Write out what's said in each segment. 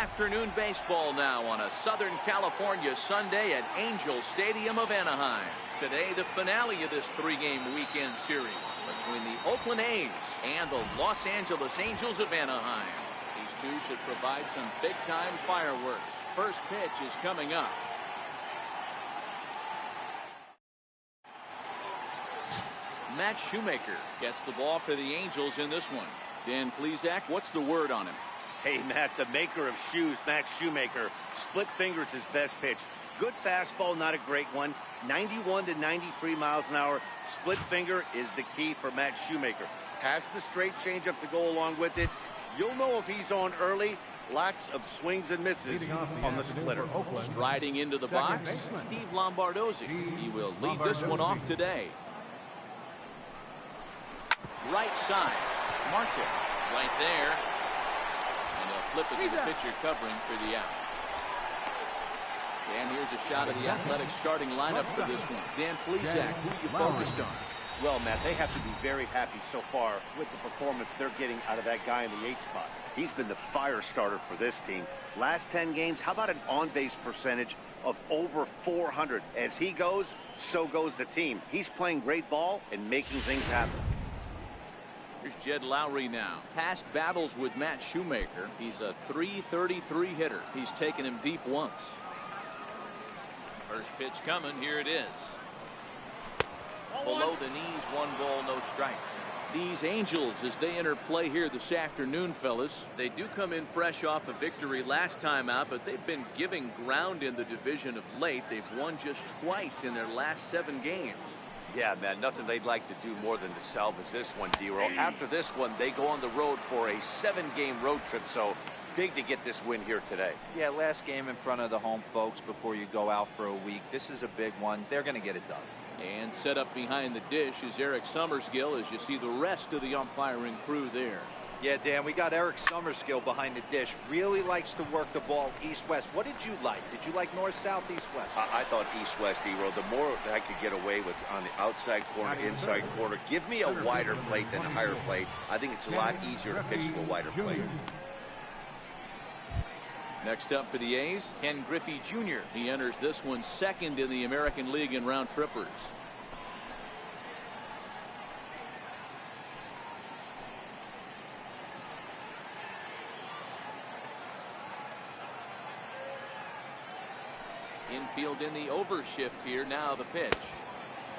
Afternoon baseball now on a Southern California Sunday at Angel Stadium of Anaheim. Today, the finale of this three-game weekend series between the Oakland A's and the Los Angeles Angels of Anaheim. These two should provide some big-time fireworks. First pitch is coming up. Matt Shoemaker gets the ball for the Angels in this one. Dan Plesac, what's the word on him? Hey, Matt, the maker of shoes, Matt Shoemaker. Split fingers his best pitch. Good fastball, not a great one. 91 to 93 miles an hour. Split finger is the key for Matt Shoemaker. Has the straight changeup to go along with it. You'll know if he's on early. Lots of swings and misses on the splitter. Striding into the box, Steve Lombardozzi. He will lead this one off today. Right side, Marte, right there. And he'll flip it to the pitcher covering for the out. And here's a shot of the Athletic starting lineup for this one. Dan Plesac, who you focused on? Well, Matt, they have to be very happy so far with the performance they're getting out of that guy in the 8th spot. He's been the fire starter for this team. Last 10 games, how about an on-base percentage of over 400? As he goes, so goes the team. He's playing great ball and making things happen. Here's Jed Lowry now. Past battles with Matt Shoemaker. He's a .333 hitter. He's taken him deep once. First pitch coming. Here it is. Below the knees, 1 ball, no strikes. These Angels, as they enter play here this afternoon, fellas, they do come in fresh off a victory last time out, but they've been giving ground in the division of late. They've won just twice in their last 7 games. Yeah, man, nothing they'd like to do more than to salvage this one, D-Roll. After this one, they go on the road for a 7-game road trip, so big to get this win here today. Yeah, last game in front of the home folks before you go out for a week. This is a big one. They're going to get it done. And set up behind the dish is Eric Summerskill, as you see the rest of the umpiring crew there. Yeah, Dan, we got Eric Summerskill behind the dish. Really likes to work the ball east-west. What did you like? Did you like north-south, east-west? I thought east-west, D-Roll. The more I could get away with on the outside corner, inside corner, give me a wider plate than a higher plate. I think it's a lot easier to pitch to a wider plate. Next up for the A's, Ken Griffey Jr. He enters this one second in the American League in round trippers. Infield in the overshift here. Now the pitch.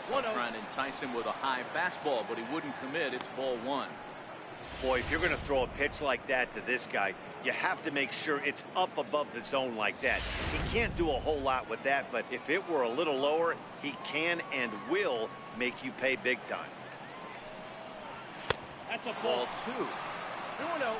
Trying to entice him with a high fastball, but he wouldn't commit. It's ball 1. Boy, if you're going to throw a pitch like that to this guy, you have to make sure it's up above the zone like that. He can't do a whole lot with that, but if it were a little lower, he can and will make you pay big time. That's a ball 2. 2-0.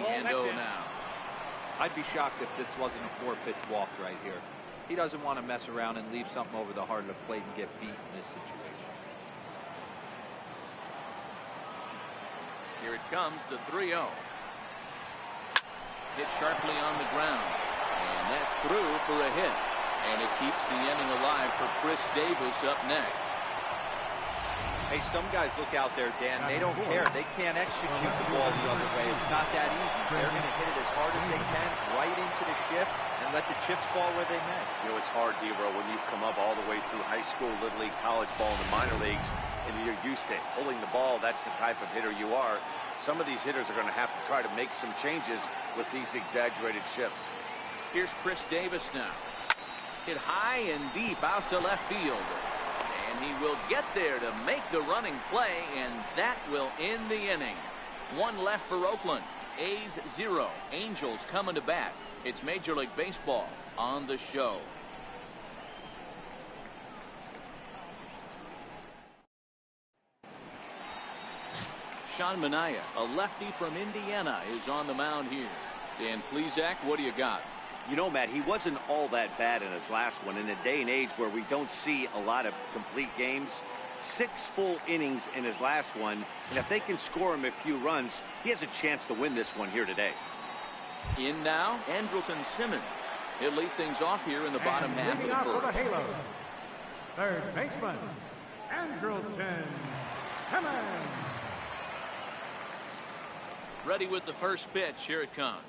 And now. I'd be shocked if this wasn't a 4-pitch walk right here. He doesn't want to mess around and leave something over the heart of the plate and get beat in this situation. Here it comes, the 3-0. Hit sharply on the ground. And that's through for a hit. And it keeps the inning alive for Chris Davis up next. Hey, some guys look out there, Dan. They don't care. They can't execute the ball the other way. It's not that easy. They're going to hit it as hard as they can, right into the shift, and let the chips fall where they may. You know, it's hard, D-Roll, when you come up all the way through high school, little league, college ball, and the minor leagues, and you're used to pulling the ball. That's the type of hitter you are. Some of these hitters are going to have to try to make some changes with these exaggerated shifts. Here's Chris Davis now. Hit high and deep out to left field. And he will get there to make the running play, and that will end the inning. 1 left for Oakland. A's 0. Angels coming to bat. It's Major League Baseball on the show. Sean Manaea, a lefty from Indiana, is on the mound here. Dan Plesac, what do you got? You know, Matt, he wasn't all that bad in his last one. In a day and age where we don't see a lot of complete games, 6 full innings in his last one, and if they can score him a few runs, he has a chance to win this one here today. In now, Andrelton Simmons. He'll lead things off here in the bottom half of the first. Third baseman, Ready with the first pitch. Here it comes.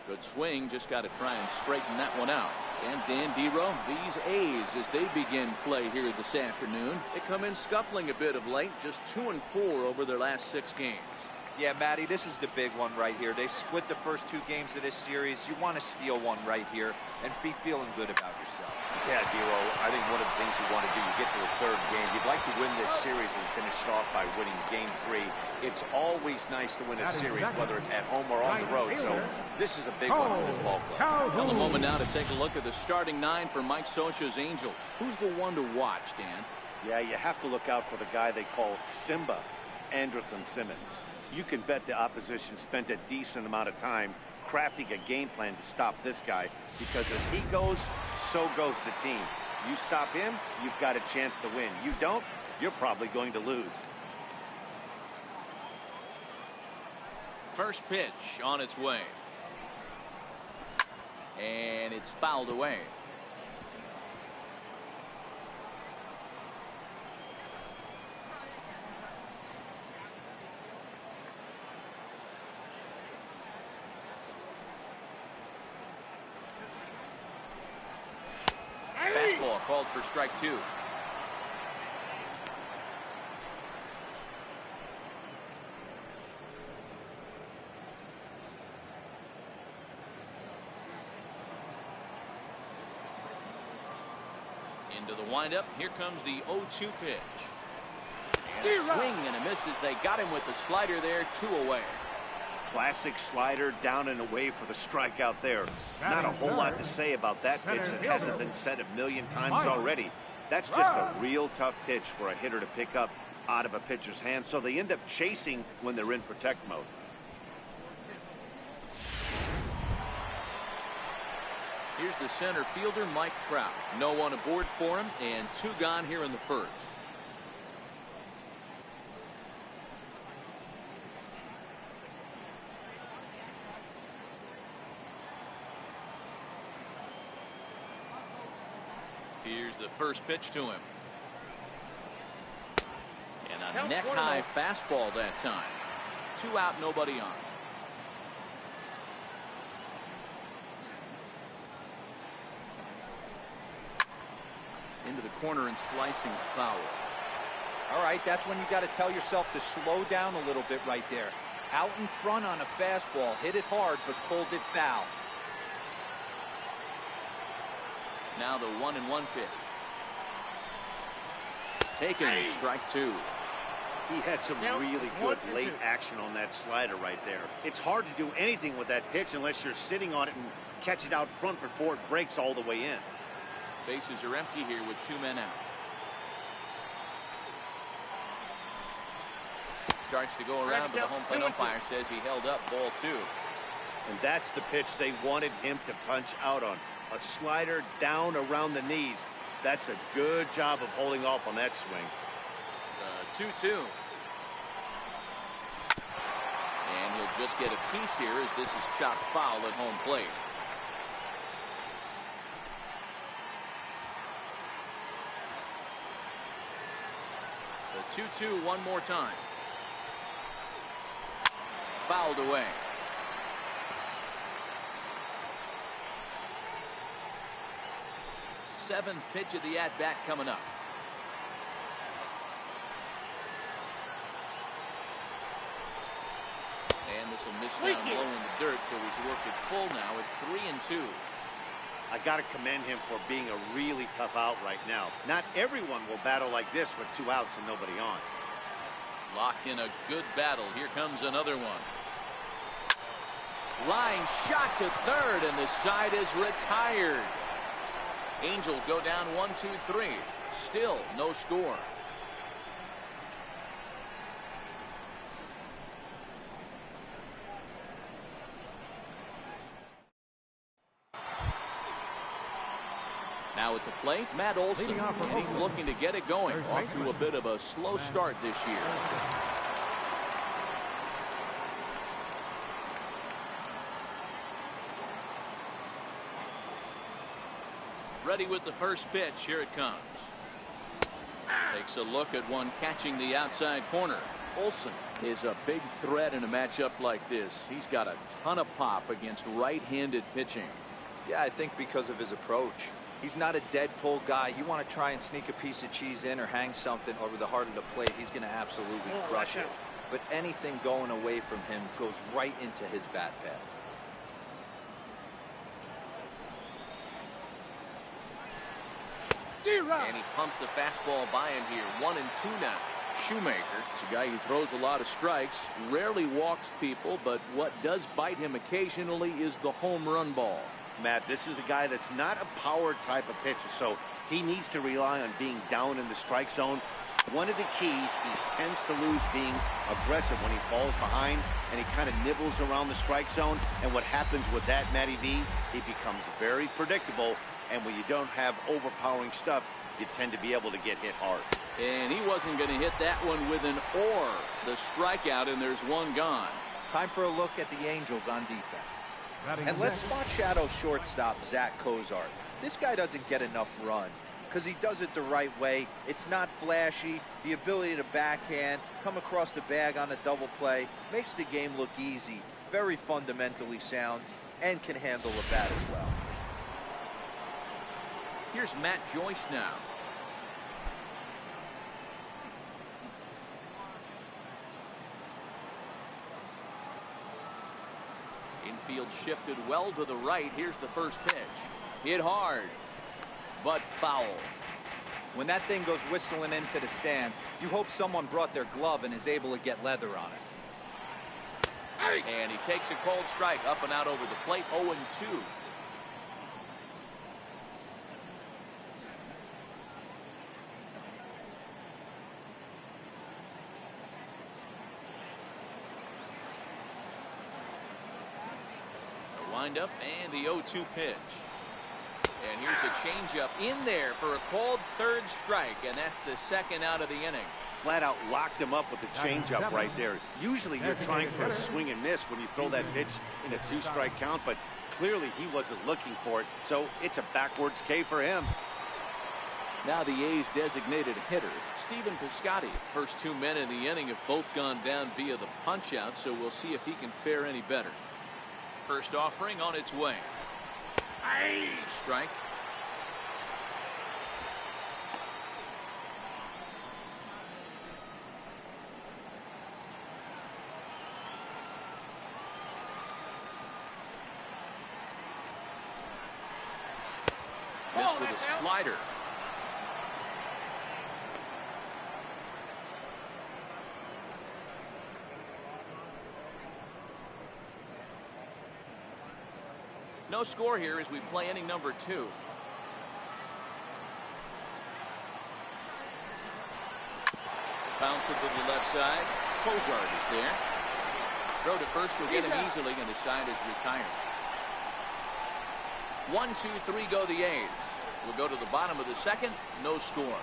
Good swing. Just got to try and straighten that one out. And Dan Dero, these A's, as they begin play here this afternoon, they come in scuffling a bit of late, just 2-4 over their last 6 games. Yeah, Matty, this is the big one right here. They've split the first 2 games of this series. You want to steal one right here and be feeling good about yourself. Yeah, Dero, I think one of the things you want to do, you get to the 3rd game, you'd like to win this series and finish it off by winning game 3. It's always nice to win a series, whether it's at home or on the road, so this is a big one for this ball club. Well, a moment now to take a look at the starting 9 for Mike Scioscia's Angels. Who's the one to watch, Dan? Yeah, you have to look out for the guy they call Simba, Andrelton Simmons. You can bet the opposition spent a decent amount of time crafting a game plan to stop this guy, because as he goes, so goes the team. You stop him, you've got a chance to win. You don't, you're probably going to lose. First pitch on its way. And it's fouled away. Fastball called for strike 2. Into the windup. Here comes the 0-2 pitch. And a swing and a miss as they got him with the slider there, 2 away. Classic slider, down and away for the strikeout there. Not a whole lot to say about that pitch that hasn't been said a million times already. That's just a real tough pitch for a hitter to pick up out of a pitcher's hand, so they end up chasing when they're in protect mode. Here's the center fielder, Mike Trout. No one aboard for him, and 2 gone here in the first. Here's the first pitch to him. And a neck-high fastball that time. 2 out, nobody on. Into the corner and slicing foul. All right, that's when you got to tell yourself to slow down a little bit right there. Out in front on a fastball, hit it hard, but pulled it foul. Now the 1-1 pitch. Taken, strike 2. He had some really good late action on that slider right there. It's hard to do anything with that pitch unless you're sitting on it and catch it out front before it breaks all the way in. Bases are empty here with 2 men out. Starts to go around, but the home plate umpire says he held up, ball 2. And that's the pitch they wanted him to punch out on. A slider down around the knees. That's a good job of holding off on that swing. 2-2. And he'll just get a piece here as this is chopped foul at home plate. The 2-2 one more time. Fouled away. Seventh pitch of the at-bat coming up. And this will miss down low in the dirt, so he's worked it full now at 3-2. I got to commend him for being a really tough out right now. Not everyone will battle like this with 2 outs and nobody on. Locked in a good battle. Here comes another one. Line shot to third, and the side is retired. Angels go down 1-2-3. Still no score. Now at the plate, Matt Olson, and he's looking to get it going. Off to a bit of a slow start this year. Ready with the first pitch. Here it comes. Takes a look at one catching the outside corner. Olsen is a big threat in a matchup like this. He's got a ton of pop against right-handed pitching. Yeah, I think because of his approach. He's not a dead pull guy. You want to try and sneak a piece of cheese in or hang something over the heart of the plate, he's going to absolutely crush it. But anything going away from him goes right into his bat path. And he pumps the fastball by him here. 1-2 now. Shoemaker is a guy who throws a lot of strikes, rarely walks people, but what does bite him occasionally is the home run ball. Matt, this is a guy that's not a power type of pitcher, so he needs to rely on being down in the strike zone. One of the keys, he tends to lose being aggressive when he falls behind and he kind of nibbles around the strike zone. And what happens with that, Matty V, he becomes very predictable. And when you don't have overpowering stuff, you tend to be able to get hit hard. And he wasn't going to hit that one with an or. The strikeout, and there's one gone. Time for a look at the Angels on defense. And let's spot shadow shortstop Zach Cozart. This guy doesn't get enough run because he does it the right way. It's not flashy. The ability to backhand, come across the bag on a double play, makes the game look easy. Very fundamentally sound and can handle a bat as well. Here's Matt Joyce now. Infield shifted well to the right. Here's the first pitch. Hit hard, but foul. When that thing goes whistling into the stands, you hope someone brought their glove and is able to get leather on it. And he takes a cold strike up and out over the plate. 0-2. Windup and the 0-2 pitch. And here's a changeup in there for a called third strike, and that's the second out of the inning. Flat out locked him up with the changeup right there. Usually you're trying for a swing and miss when you throw that pitch in a 2-strike count, but clearly he wasn't looking for it, so it's a backwards K for him. Now the A's designated hitter, Stephen Piscotty. First 2 men in the inning have both gone down via the punch-out, so we'll see if he can fare any better. First offering on its way. Strike. Missed with a slider. No score here as we play inning number 2. Bounce it to the left side. Cozart is there. Throw to first will get him easily, and the side is retired. 1, 2, 3 go the A's. We'll go to the bottom of the second. No score.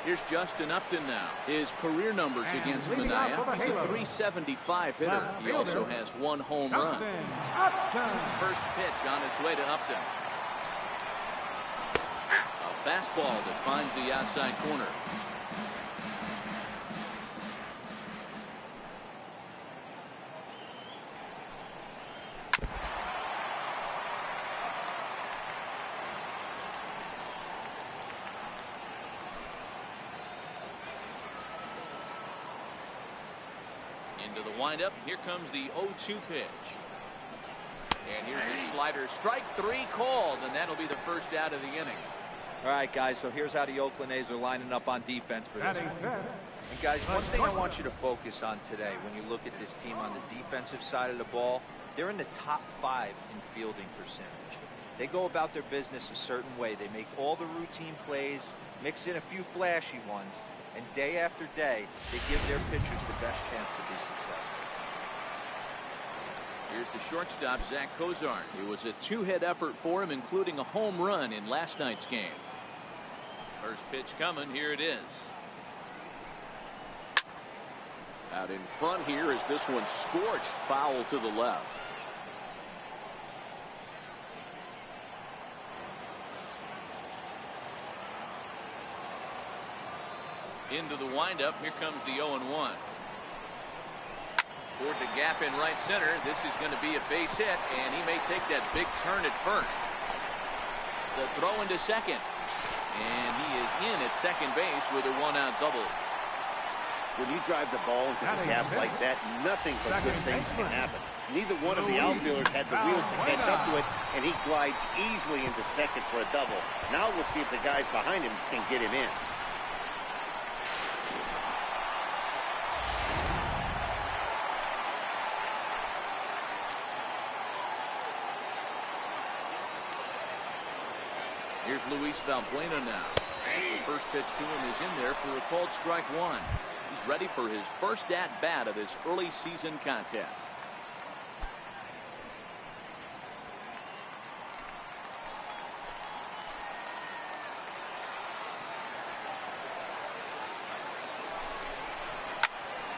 Here's Justin Upton now. His career numbers against Mania. He's a .375 hitter. He also has 1 home run. First pitch on its way to Upton. A fastball that finds the outside corner. Into the windup. Here comes the 0-2 pitch. And here's a slider. Strike 3 called, and that'll be the first out of the inning. All right, guys, so here's how the Oakland A's are lining up on defense for this one. And, guys, one thing I want you to focus on today when you look at this team on the defensive side of the ball, they're in the top 5 in fielding percentage. They go about their business a certain way. They make all the routine plays, mix in a few flashy ones, and day after day, they give their pitchers the best chance to be successful. Here's the shortstop, Zach Cozart. It was a 2-hit effort for him, including a home run in last night's game. First pitch coming. Here it is. Out in front here is this one scorched foul to the left. Into the windup. Here comes the 0-1. Toward the gap in right center. This is going to be a base hit, and he may take that big turn at first. The throw into second. And he is in at second base with a one-out double. When you drive the ball into the gap like that, nothing but good things can happen. Neither one of the outfielders had the wheels to catch up to it, and he glides easily into second for a double. Now we'll see if the guys behind him can get him in. Here's Luis Valbuena now. The first pitch to him is in there for a called strike one. He's ready for his first at-bat of this early season contest.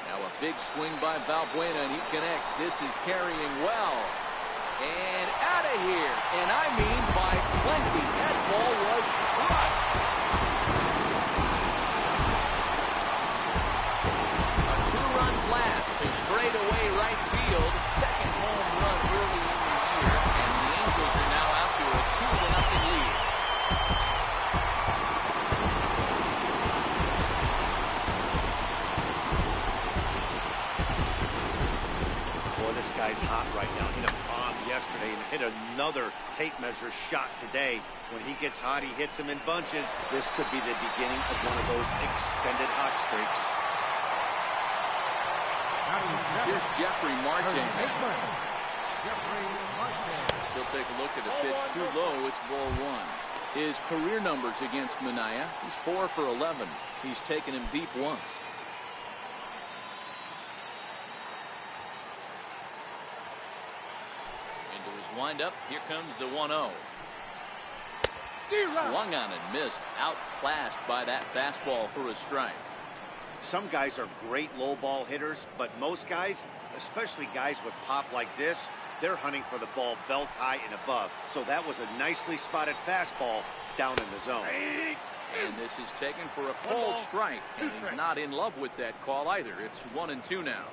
Now a big swing by Valbuena, and he connects. This is carrying well. And out of here. And I mean by plenty. That ball was crushed. A two-run blast to straightaway right field. Second home run early in the year. And the Angels are now out to a 2-0 lead. Boy, this guy's hot right now. Hit a bomb yesterday and hit another tape measure shot today. When he gets hot, he hits them in bunches. This could be the beginning of one of those extended hot streaks. Here's Jeffrey Marte. He'll take a look at a pitch too low. It's ball one. His career numbers against Minaya, he's 4 for 11. He's taken him deep once. Into his windup. Here comes the 1-0. Swung on and missed. Outclassed by that fastball for a strike. Some guys are great low ball hitters, but most guys, especially guys with pop like this, they're hunting for the ball belt high and above. So that was a nicely spotted fastball down in the zone. And this is taken for a called strike. And he's not in love with that call either. It's 1-2 now.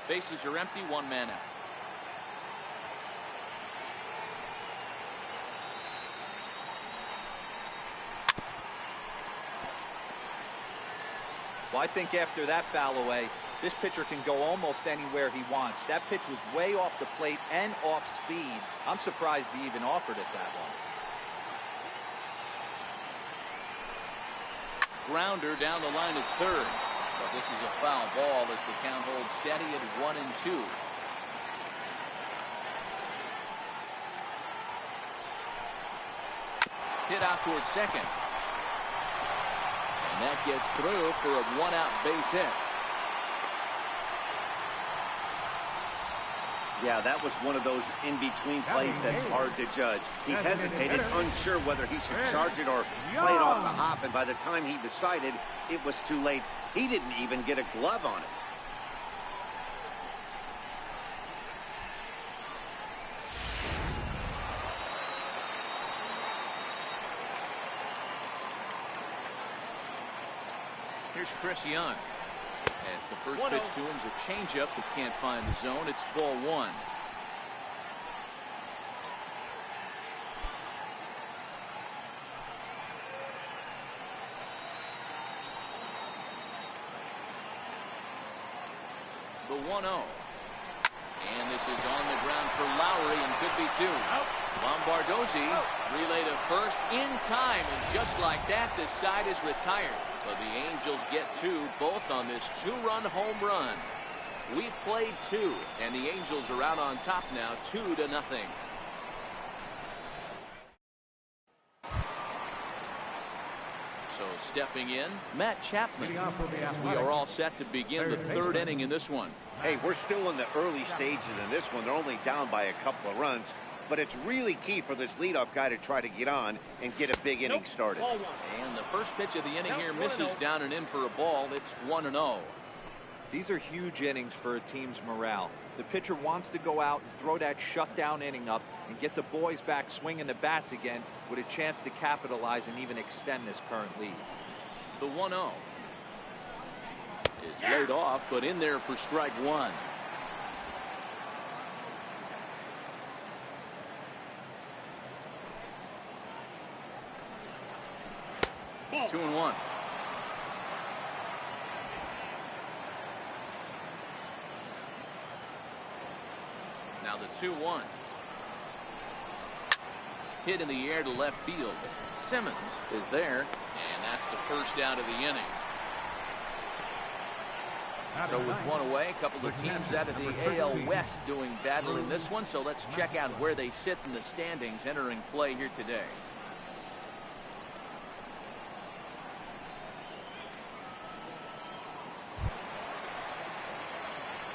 Bases are empty, one man out. Well, I think after that foul away, this pitcher can go almost anywhere he wants. That pitch was way off the plate and off speed. I'm surprised he even offered it that long. Grounder down the line at third. But this is a foul ball as the count holds steady at 1-2. Hit out towards second. And that gets through for a one-out base hit. Yeah, that was one of those in-between plays that's hard to judge. He hesitated, unsure whether he should charge it or play it off the hop, and by the time he decided, it was too late. He didn't even get a glove on it. Here's Chris Young. As the first pitch to him is a changeup that can't find the zone. It's ball one. The 1-0. And this is on the ground for Lowry and could be two. Lombardozzi relay to first in time, and just like that, this side is retired. But the Angels get two, both on this two-run home run. We've played two, and the Angels are out on top now, 2-0. So stepping in, Matt Chapman. We are all set to begin the third inning in this one. Hey, we're still in the early stages in this one. They're only down by a couple of runs. but it's really key for this leadoff guy to try to get on and get a big inning started. And the first pitch of the inning here misses down and in for a ball. It's 1-0. These are huge innings for a team's morale. The pitcher wants to go out and throw that shutdown inning up and get the boys back swinging the bats again with a chance to capitalize and even extend this current lead. The 1-0 is laid off, but in there for strike one. Ball. 2-1. Now the 2-1. Hit in the air to left field. Simmons is there, and that's the first out of the inning. So with one away, a couple of teams out of the AL West doing battle in this one. So let's check out where they sit in the standings entering play here today.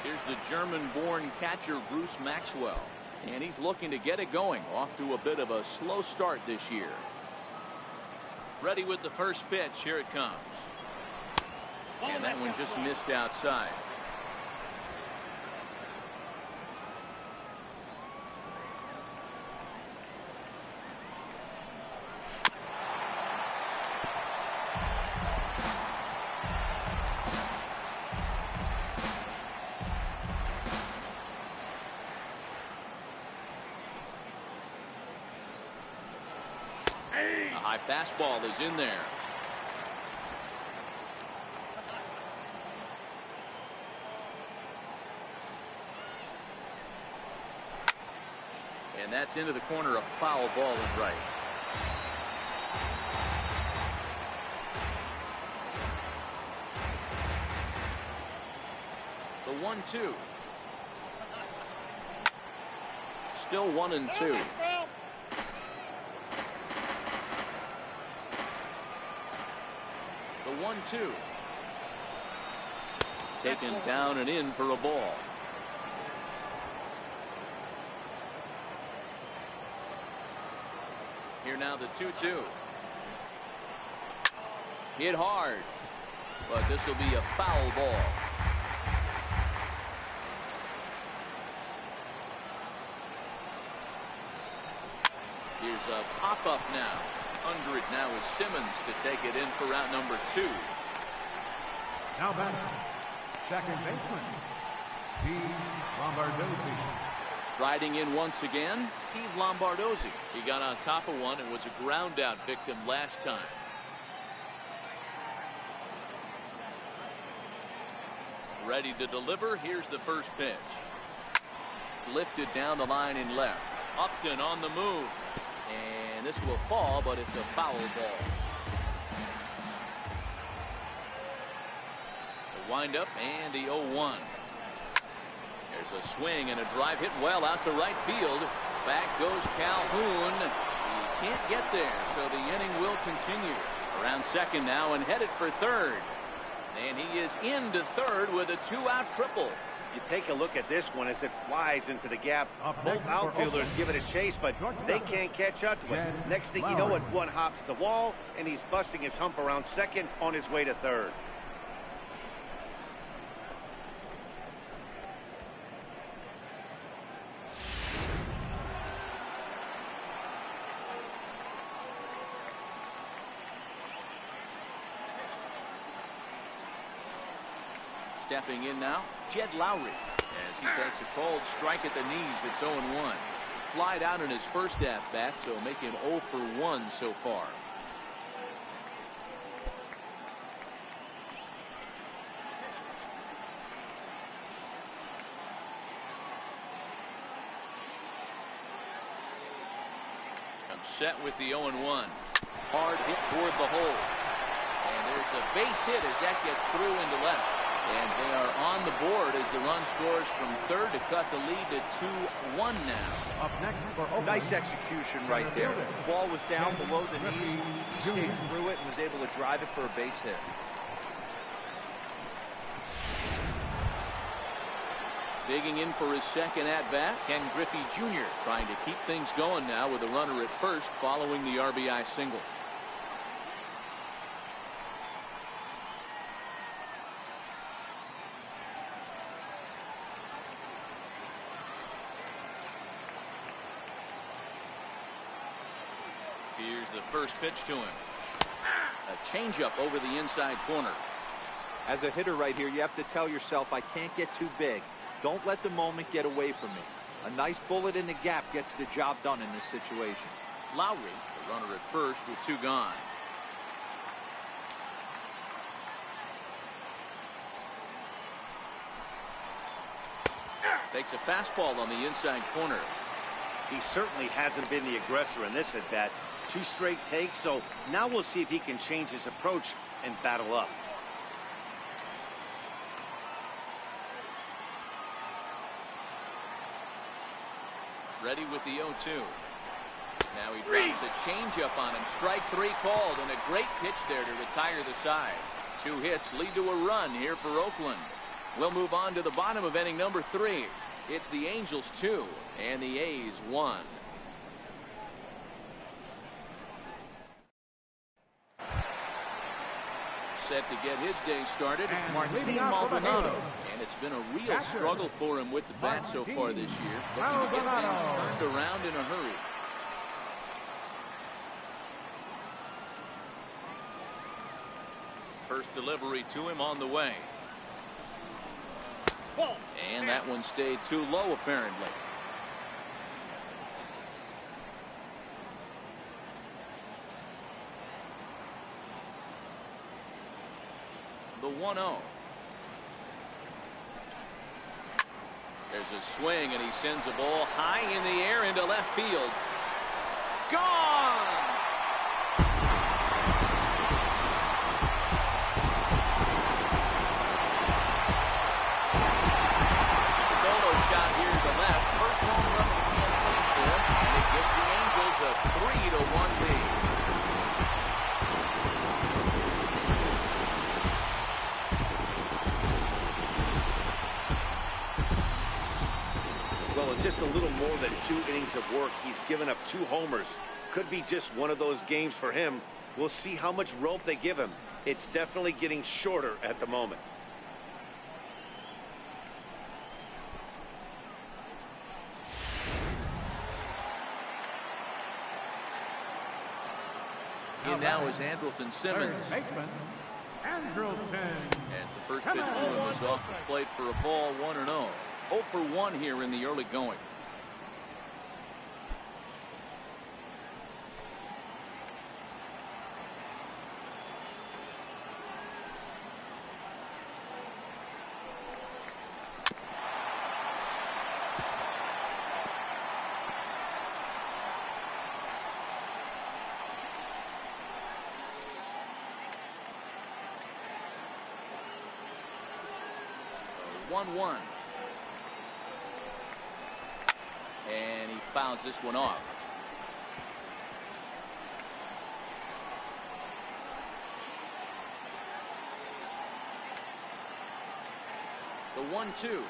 Here's the German-born catcher Bruce Maxwell, and he's looking to get it going. Off to a bit of a slow start this year. Ready with the first pitch. Here it comes. And that one just missed outside. A high fastball is in there. And that's into the corner, a foul ball and right. The 1-2. Still 1-2. The 1-2. It's taken down and in for a ball. Here now the 2-2. Hit hard, but this will be a foul ball. Here's a pop-up now. Under it now is Simmons to take it in for round number 2. Now back, second baseman, Steve Lombardozzi. Riding in once again, Steve Lombardozzi. He got on top of one and was a ground out victim last time. Ready to deliver. Here's the first pitch. Lifted down the line in left. Upton on the move. And this will fall, but it's a foul ball. The windup and the 0-1. There's a swing and a drive hit well out to right field. Back goes Calhoun. He can't get there, so the inning will continue. Around second now and headed for third. And he is into third with a 2-out triple. You take a look at this one as it flies into the gap. Both outfielders give it a chase, but they can't catch up to it. Next thing you know it, one hops the wall, and he's busting his hump around second on his way to third. Stepping in now, Jed Lowry, as he takes a cold strike at the knees. It's 0-1. Flied out in his first at-bat, so make him 0 for 1 so far. I'm set with the 0-1. Hard hit toward the hole. And there's a base hit as that gets through into left. And they are on the board as the run scores from third to cut the lead to 2-1 now. Up next for Oakland. Nice execution right there. The ball was down below the knees. He stayed through it and was able to drive it for a base hit. Digging in for his second at-bat, Ken Griffey Jr. trying to keep things going now with a runner at first following the RBI single. Here's the first pitch to him. A changeup over the inside corner. As a hitter right here, you have to tell yourself, I can't get too big. Don't let the moment get away from me. A nice bullet in the gap gets the job done in this situation. Lowry, the runner at first with 2 gone. Takes a fastball on the inside corner. He certainly hasn't been the aggressor in this at bat. 2 straight takes, so now we'll see if he can change his approach and battle up. Ready with the 0-2. Now he drops a changeup on him. Strike 3 called, and a great pitch there to retire the side. 2 hits lead to a run here for Oakland. We'll move on to the bottom of inning number 3. It's the Angels 2 and the A's 1. Set to get his day started, Martin Maldonado. And it's been a real struggle for him with the bat so far this year. Looking to get things turned around in a hurry. First delivery to him on the way. And that one stayed too low, apparently. The 1-0. There's a swing, and he sends a ball high in the air into left field. Gone! Solo shot here to left. First home run of the campaign for him, and it gives the Angels a 3-1 lead. Well, in just a little more than 2 innings of work, he's given up 2 homers. Could be just one of those games for him. We'll see how much rope they give him. It's definitely getting shorter at the moment. In now is Andrelton Simmons. Andrelton. As the first pitch to him is off the plate for a ball, 1-0. 0 for 1 here in the early going. So 1-1. And he fouls this one off. The 1-2.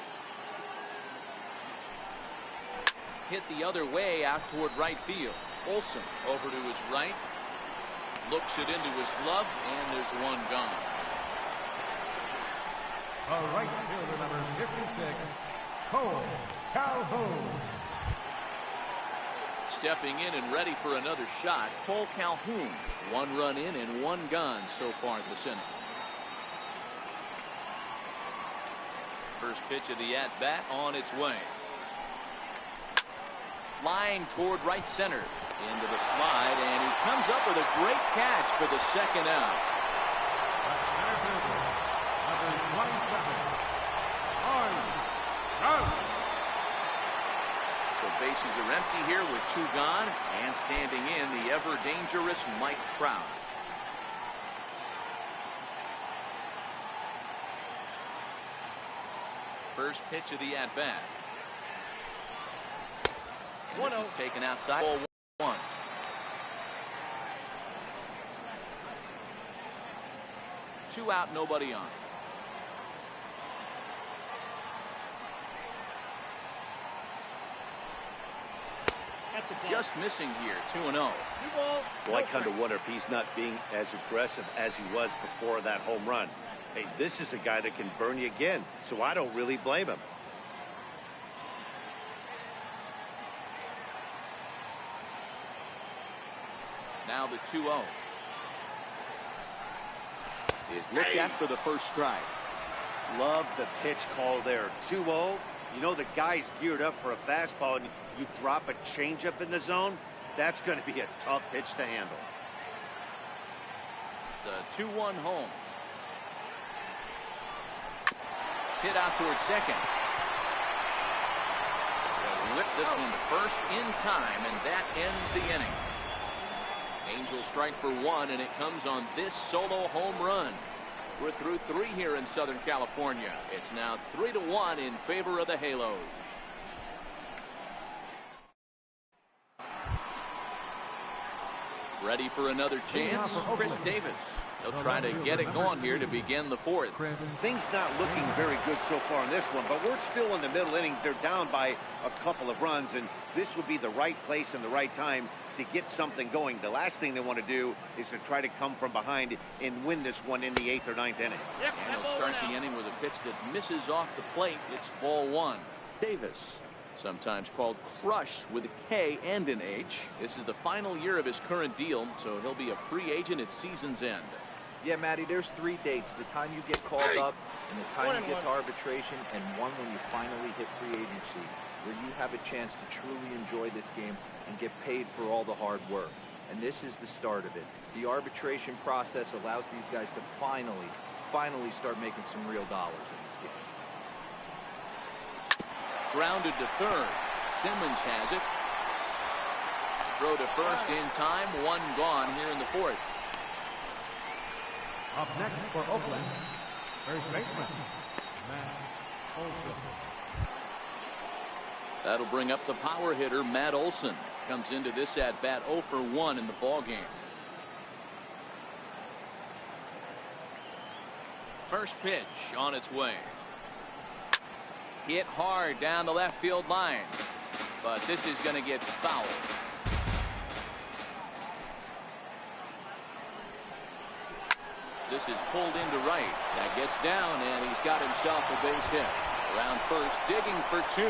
Hit the other way out toward right field. Olsen over to his right. Looks it into his glove, and there's one gone. A right fielder, number 56, Cole Calhoun. Stepping in and ready for another shot, Cole Calhoun. 1 run in and 1 gone so far this inning. First pitch of the at-bat on its way. Line toward right center. Into the slide, and he comes up with a great catch for the second out. Center fielder, number 27, Trout. So bases are empty here with 2 gone, and standing in the ever-dangerous Mike Trout. First pitch of the at-bat. This is taken outside. Ball 1. Two out, nobody on. Just missing here, 2-0. Well, I kind of wonder if he's not being as aggressive as he was before that home run. Hey, this is a guy that can burn you again, so I don't really blame him. Now the 2-0. Is looked at for the first strike. Love the pitch call there. 2-0. You know the guy's geared up for a fastball, and you drop a changeup in the zone. That's going to be a tough pitch to handle. The 2-1 home. Hit out towards second. They'll whip this one to first in time, and that ends the inning. Angels strike for one, and it comes on this solo home run. We're through 3 here in Southern California. It's now 3-1 in favor of the Halos. Ready for another chance? Chris Davis. He'll try to get it going here to begin the 4th. Things not looking very good so far in this one, but we're still in the middle innings. They're down by a couple of runs, and this would be the right place and the right time to get something going. The last thing they want to do is to try to come from behind and win this one in the 8th or 9th inning. And he'll start the inning with a pitch that misses off the plate. It's ball 1. Davis, sometimes called Crush with a K and an H. This is the final year of his current deal, so he'll be a free agent at season's end. Yeah, Matty, there's 3 dates. The time you get called up, and the time you get to arbitration, and one when you finally hit free agency, where you have a chance to truly enjoy this game and get paid for all the hard work. And this is the start of it. The arbitration process allows these guys to finally start making some real dollars in this game. Grounded to third. Simmons has it. Throw to first in time. 1 gone here in the 4th. Up next for Oakland, first baseman, Matt Olson. That'll bring up the power hitter, Matt Olson. Comes into this at-bat 0 for 1 in the ballgame. First pitch on its way. Hit hard down the left field line. But this is going to get fouled. This is pulled into right. That gets down, and he's got himself a base hit. Around first, digging for 2.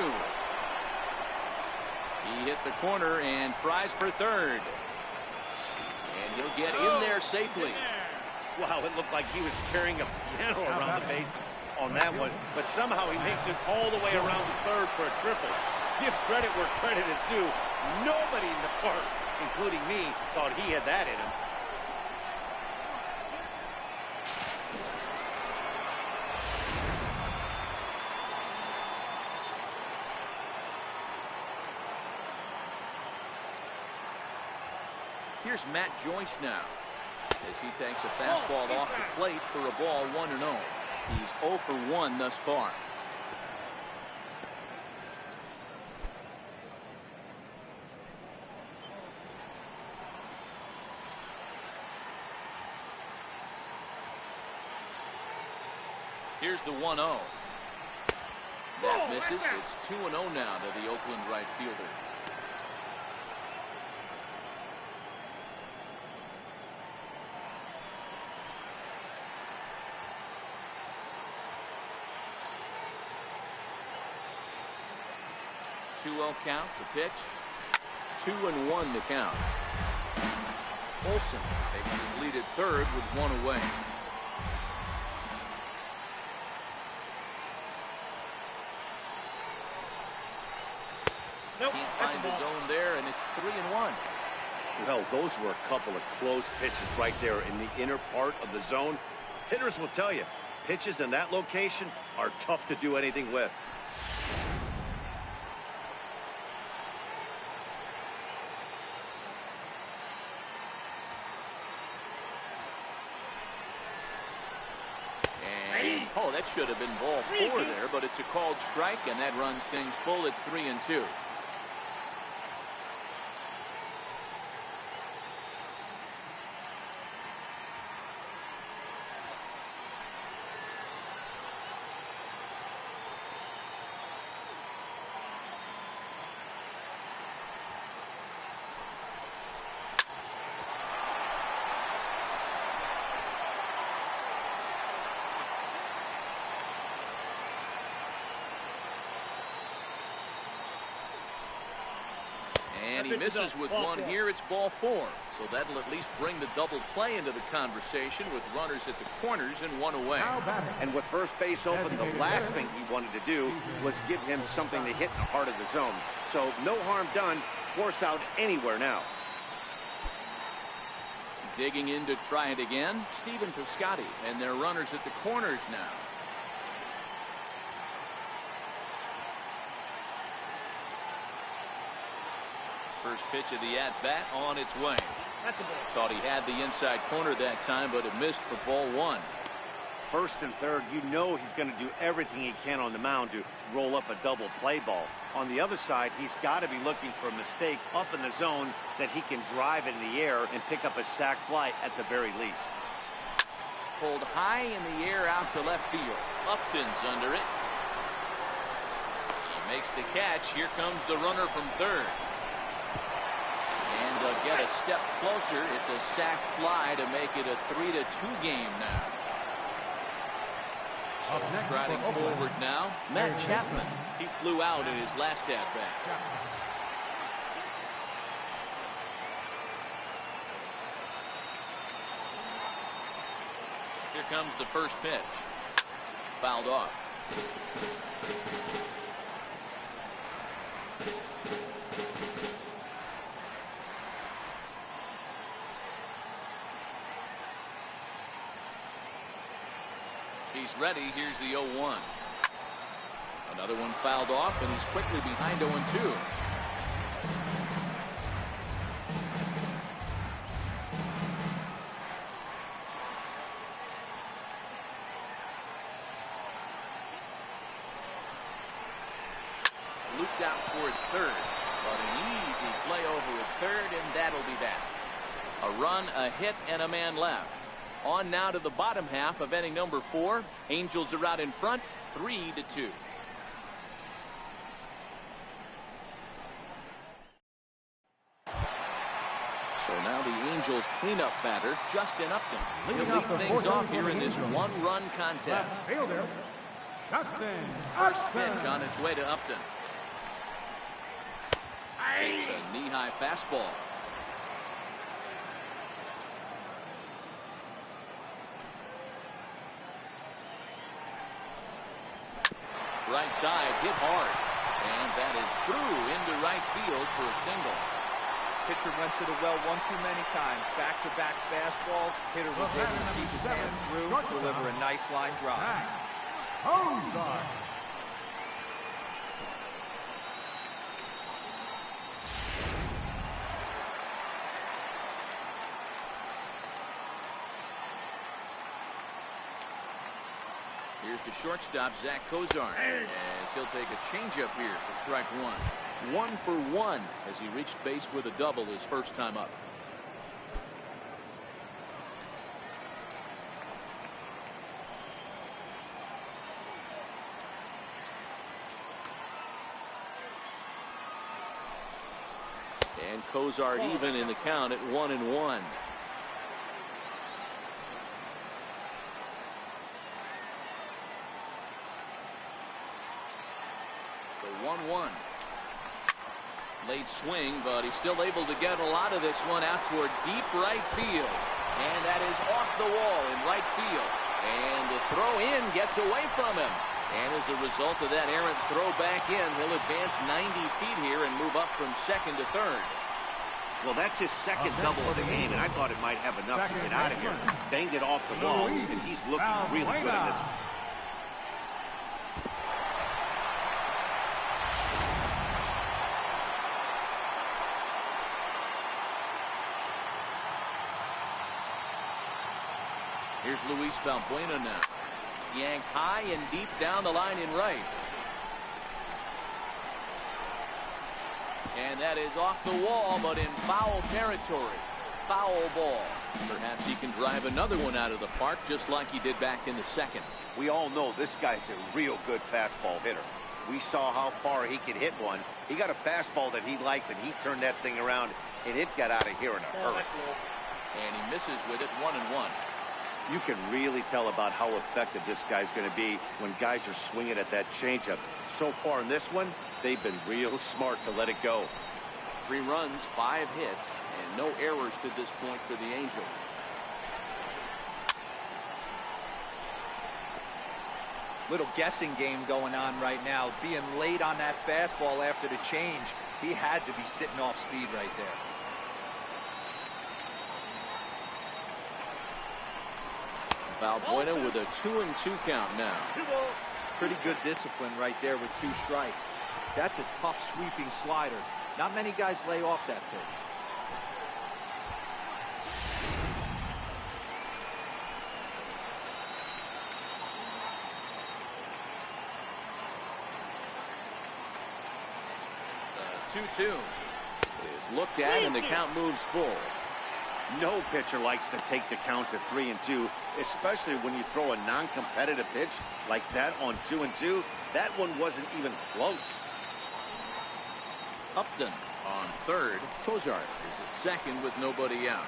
He hit the corner and fries for third. And he'll get in there safely. Wow, it looked like he was carrying a piano around the bases on that one, but somehow he makes it all the way around the third for a triple. Give credit where credit is due. Nobody in the park, including me, thought he had that in him. Here's Matt Joyce now as he takes a fastball off the plate for a ball 1-0. He's 0 for 1 thus far. Here's the 1-0. That misses. It's 2-0 now to the Oakland right fielder. Count the pitch. 2-1 the count. Olson takes his lead at third with 1 away. Nope, can't find the zone there, and it's 3-1. Well, those were a couple of close pitches right there in the inner part of the zone. Hitters will tell you, pitches in that location are tough to do anything with. Oh, that should have been ball 4 there, but it's a called strike, and that runs things full at 3-2. And he misses with one here. It's ball 4. So that'll at least bring the double play into the conversation with runners at the corners and one away. And with first base open, the last thing he wanted to do was give him something to hit in the heart of the zone. So no harm done. Force out anywhere now. Digging in to try it again, Stephen Piscotty, and their runners at the corners now. First pitch of the at-bat on its way. That's a ball. Thought he had the inside corner that time, but it missed for ball 1. First and third, you know he's going to do everything he can on the mound to roll up a double play ball. On the other side, he's got to be looking for a mistake up in the zone that he can drive in the air and pick up a sac fly at the very least. Pulled high in the air out to left field. Upton's under it. He makes the catch. Here comes the runner from third. And they'll get a step closer. It's a sac fly to make it a 3-2 game now. So striding forward now, Matt Chapman. He flew out in his last at-bat. Here comes the first pitch. Fouled off. He's ready. Here's the 0-1. Another one fouled off, and he's quickly behind 0-2. Looped out toward third, but an easy play over at third, and that'll be that. A run, a hit, and a man left. On now to the bottom half of inning number 4. Angels are out in front, 3-2. So now the Angels cleanup batter, Justin Upton. He'll lead things off here in this one-run contest. Fielder, Justin First Upton. pitch on its way to Upton. It's a knee-high fastball. Right side, hit hard. And that is through into right field for a single. Pitcher went to the well one too many times. Back-to-back fastballs. Hitter was able to keep his hands through, deliver a nice line drive. Ozark. Here's the shortstop, Zach Kozar, as he'll take a changeup here for strike 1. 1 for 1 as he reached base with a double his first time up. And Kozar even in the count at 1-1. The 1-1. Late swing, but he's still able to get a lot of this one out toward deep right field. And that is off the wall in right field. And the throw in gets away from him. And as a result of that errant throw back in, he'll advance 90 feet here and move up from second to third. Well, that's his second double of the game, and I thought it might have enough to get out of here. Banged it off the wall, and he's looking really good at this. Here's Luis Valbuena now. Yanked high and deep down the line in right. And that is off the wall, but in foul territory. Foul ball. Perhaps he can drive another one out of the park just like he did back in the second. We all know this guy's a real good fastball hitter. We saw how far he could hit one. He got a fastball that he liked, and he turned that thing around, and it got out of here in a hurry. And he misses with it 1-1. You can really tell about how effective this guy's going to be when guys are swinging at that changeup. So far in this one, they've been real smart to let it go. 3 runs, 5 hits, and no errors to this point for the Angels. Little guessing game going on right now. Being late on that fastball after the change. He had to be sitting off speed right there. Valbuena with a 2-2 count now. Pretty good discipline right there with 2 strikes. That's a tough sweeping slider. Not many guys lay off that pitch. The 2-2 is looked at and the count moves full. No pitcher likes to take the count to 3-2, especially when you throw a non-competitive pitch like that on 2-2. That one wasn't even close. Upton on third. Cozart is at second with nobody out.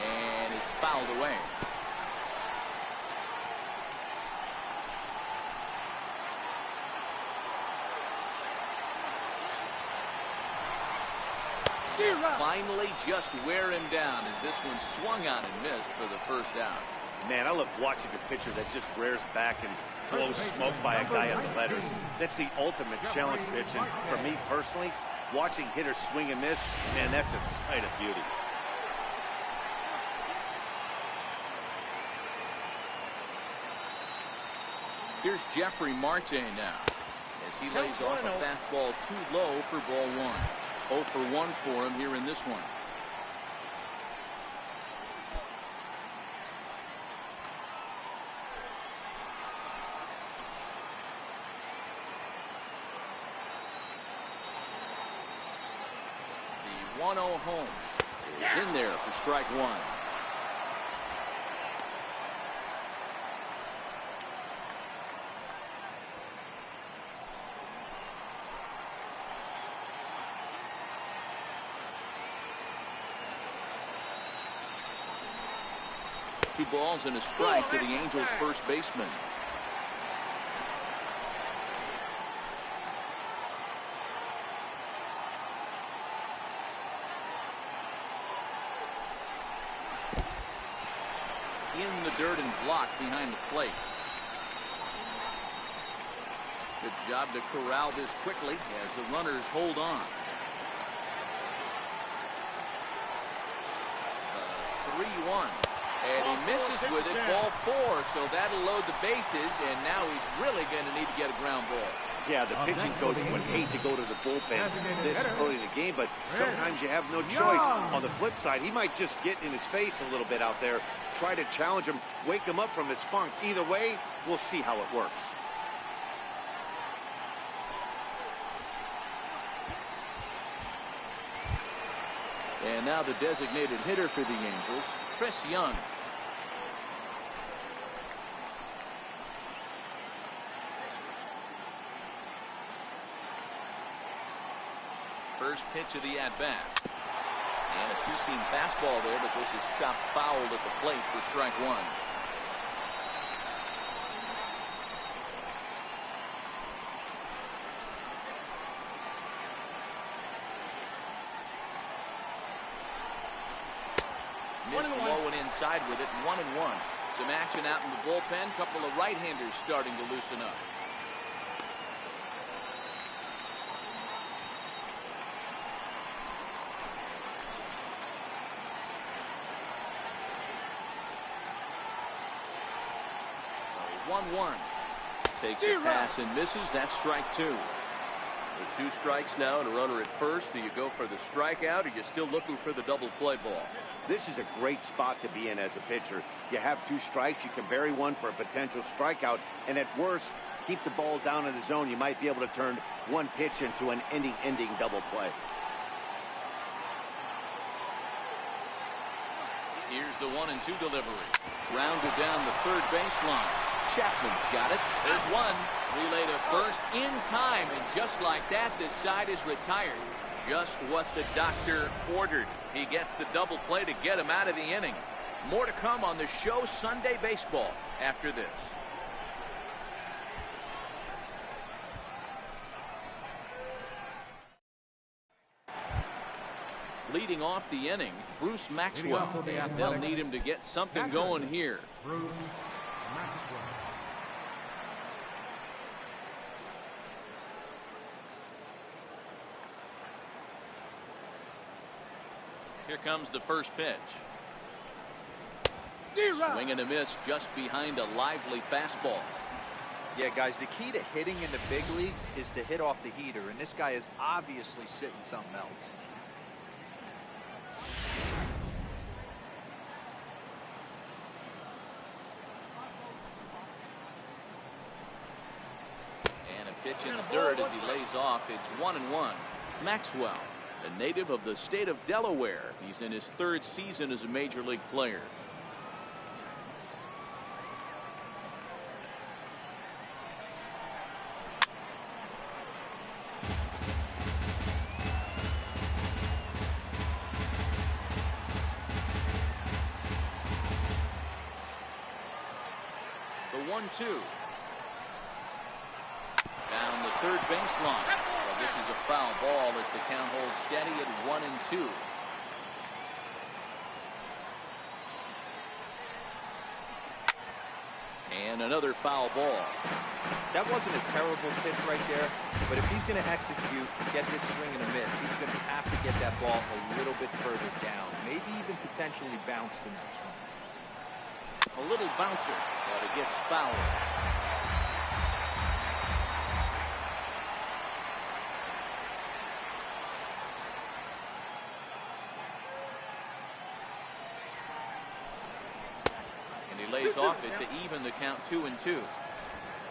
And it's fouled away. Finally just wear him down as this one swung on and missed for the first out. Man, I love watching a pitcher that just rears back and blows smoke by a guy at the letters. That's the ultimate challenge pitch, and for me personally, watching hitters swing and miss, man, that's a sight of beauty. Here's Jeffrey Marte now as he lays off a fastball too low for ball 1. 0 for 1 for him here in this one. The 1-0 home is in there for strike 1. Two balls and a strike to the Angels' first baseman. In the dirt and blocked behind the plate. Good job to corral this quickly as the runners hold on. 3-1. And he misses with it, ball 4, so that'll load the bases, and now he's really going to need to get a ground ball. Yeah, the pitching coach would hate to go to the bullpen this early in the game, but sometimes you have no choice. On the flip side, he might just get in his face a little bit out there, try to challenge him, wake him up from his funk. Either way, we'll see how it works. And now the designated hitter for the Angels, Chris Young. First pitch of the at-bat. And a two-seam fastball there, but this is chopped fouled at the plate for strike 1. Missed low and inside with it, 1-1. Some action out in the bullpen. Couple of right-handers starting to loosen up. So 1-1. Takes a pass and misses. That's strike 2. With 2 strikes now and a runner at first. Do you go for the strikeout, or are you still looking for the double play ball? This is a great spot to be in as a pitcher. You have 2 strikes. You can bury one for a potential strikeout, and at worst, keep the ball down in the zone. You might be able to turn one pitch into an ending double play. Here's the 1-2 delivery. Rounded down the third baseline. Chapman's got it. There's one. Relay to first in time, and just like that, this side is retired. Just what the doctor ordered. He gets the double play to get him out of the inning. More to come on the show Sunday Baseball after this. Leading off the inning, Bruce Maxwell. They'll need him to get something going here. Bruce Maxwell. Here comes the first pitch. Swing and a miss just behind a lively fastball. Yeah, guys, the key to hitting in the big leagues is to hit off the heater, and this guy is obviously sitting something else. And a pitch in the dirt as he lays off. It's 1-1. Maxwell, a native of the state of Delaware. He's in his third season as a major league player. The 1-2. Down the third baseline. Well, this is a foul ball as the count holds steady at 1-2. And another foul ball. That wasn't a terrible pitch right there, but if he's going to execute and get this swing and a miss, he's going to have to get that ball a little bit further down, maybe even potentially bounce the next one. A little bouncer, but it gets fouled. And he lays off it to even the count 2-2.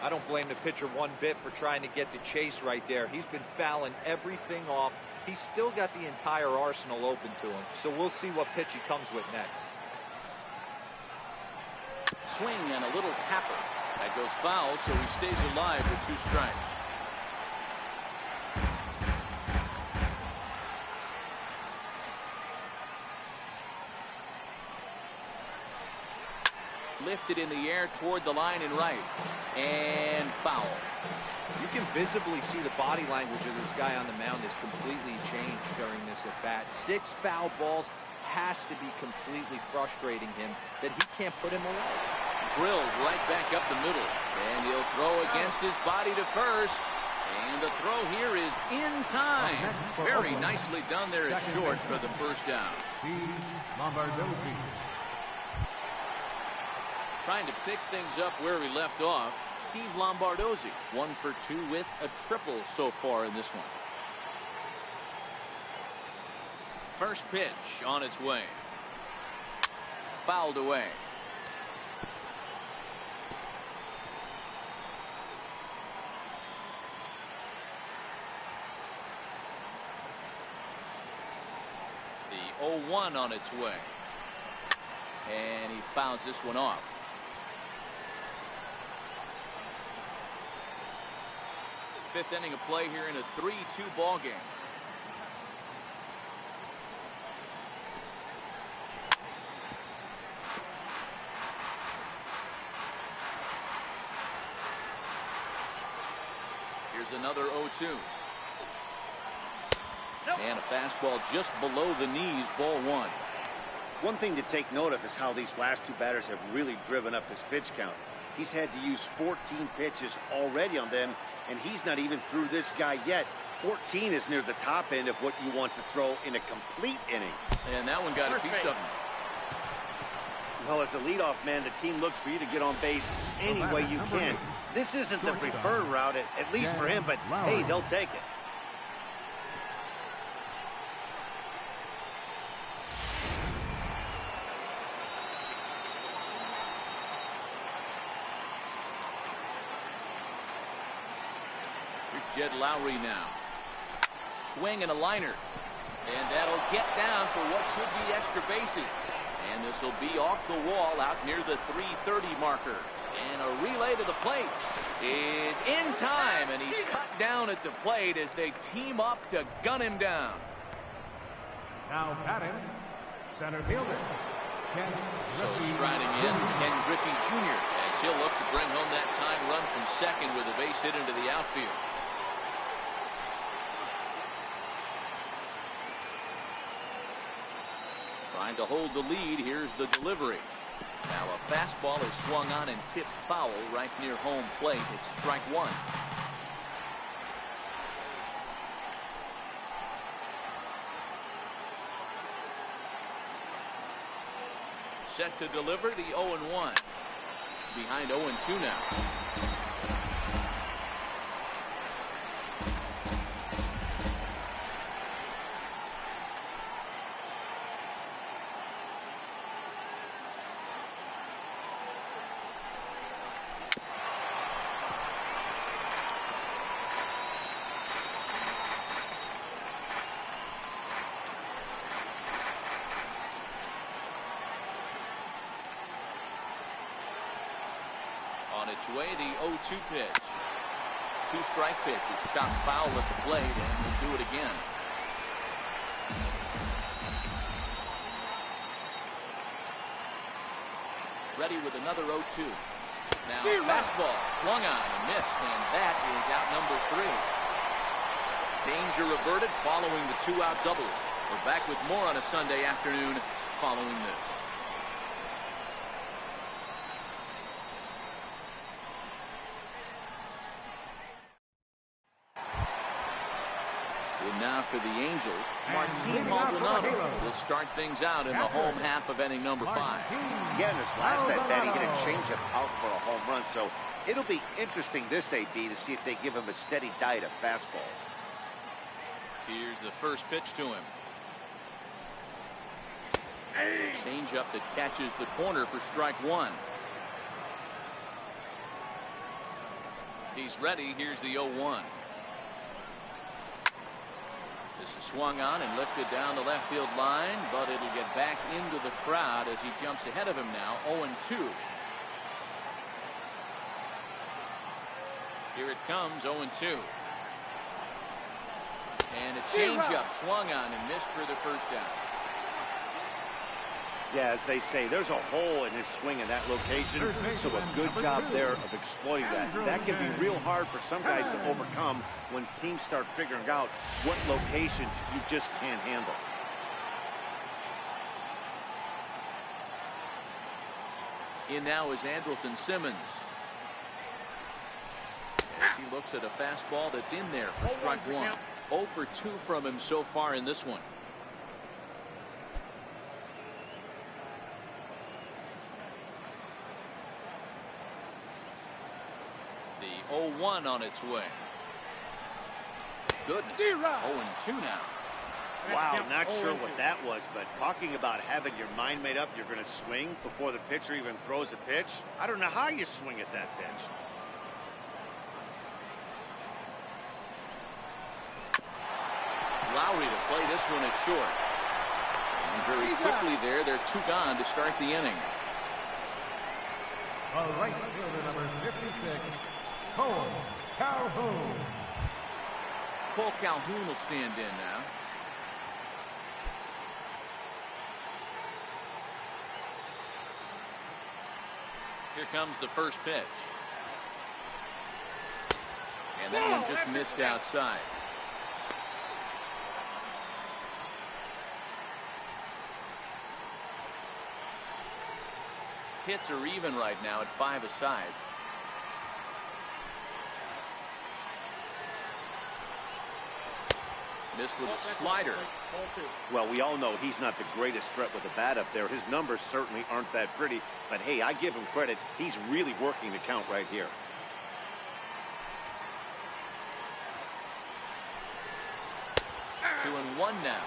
I don't blame the pitcher one bit for trying to get the chase right there. He's been fouling everything off. He's still got the entire arsenal open to him, so we'll see what pitch he comes with next. Swing and a little tapper. That goes foul, so he stays alive with 2 strikes. Lifted in the air toward the line and right. And foul. You can visibly see the body language of this guy on the mound has completely changed during this at-bat. 6 foul balls has to be completely frustrating him that he can't put him away. Drilled right back up the middle. And he'll throw against his body to first. And the throw here is in time. Very nicely done there at short for the first down. Trying to pick things up where we left off. Steve Lombardozzi, 1 for 2 with a triple so far in this one. First pitch on its way. Fouled away. The 0-1 on its way. And he fouls this one off. Fifth inning of play here in a 3-2 ball game. Here's another 0-2. And a fastball just below the knees, ball 1. One thing to take note of is how these last 2 batters have really driven up his pitch count. He's had to use 14 pitches already on them, and he's not even through this guy yet. 14 is near the top end of what you want to throw in a complete inning. And that one got a piece of him. Well, as a leadoff man, the team looks for you to get on base any way you can. This isn't the preferred route, at least for him, but hey, they'll take it. Jed Lowry now. Swing and a liner. And that'll get down for what should be extra bases. And this will be off the wall out near the 330 marker. And a relay to the plate is in time, and he's cut down at the plate as they team up to gun him down. Now batting, center fielder. So striding in, Ken Griffey Jr. as he'll look to bring home that time run from second with a base hit into the outfield. Trying to hold the lead. Here's the delivery. Now a fastball is swung on and tipped foul right near home plate. It's strike one. Set to deliver the 0-1. Behind 0-2 now. On its way, the 0-2 pitch. Two-strike pitch is chopped foul at the plate, and we'll do it again. Ready with another 0-2. Now fastball swung on and missed, and that is out number 3. Danger averted following the 2-out double. We're back with more on a Sunday afternoon following this. And now for the Angels, Martin Maldonado will start things out in the home half of inning number 5. Yeah, in his last at-bat, he hit a changeup out for a home run, so it'll be interesting this AB to see if they give him a steady diet of fastballs. Here's the first pitch to him. Changeup that catches the corner for strike one. He's ready. Here's the 0-1. This is swung on and lifted down the left field line, but it'll get back into the crowd as he jumps ahead of him now. 0-2. Here it comes, 0-2. And a changeup swung on and missed for the first out. Yeah, as they say, there's a hole in his swing in that location, so a good job there of exploiting that. That can be real hard for some guys to overcome when teams start figuring out what locations you just can't handle. In now is Andrelton Simmons. As he looks at a fastball that's in there for strike one. 0 for 2 from him so far in this one. The 0-1 on its way. Goodness. 0-2 now. Wow, not sure what that was, but talking about having your mind made up, you're going to swing before the pitcher even throws a pitch. I don't know how you swing at that pitch. Lowry to play this one at short. And very quickly there, they're 2 gone to start the inning. Right fielder number 56, Cole Calhoun. Cole Calhoun will stand in now. Here comes the first pitch. And that one just missed outside. Hits are even right now at 5 aside. Missed with a slider. Well, we all know he's not the greatest threat with the bat up there. His numbers certainly aren't that pretty. But, hey, I give him credit. He's really working the count right here. Two and one now.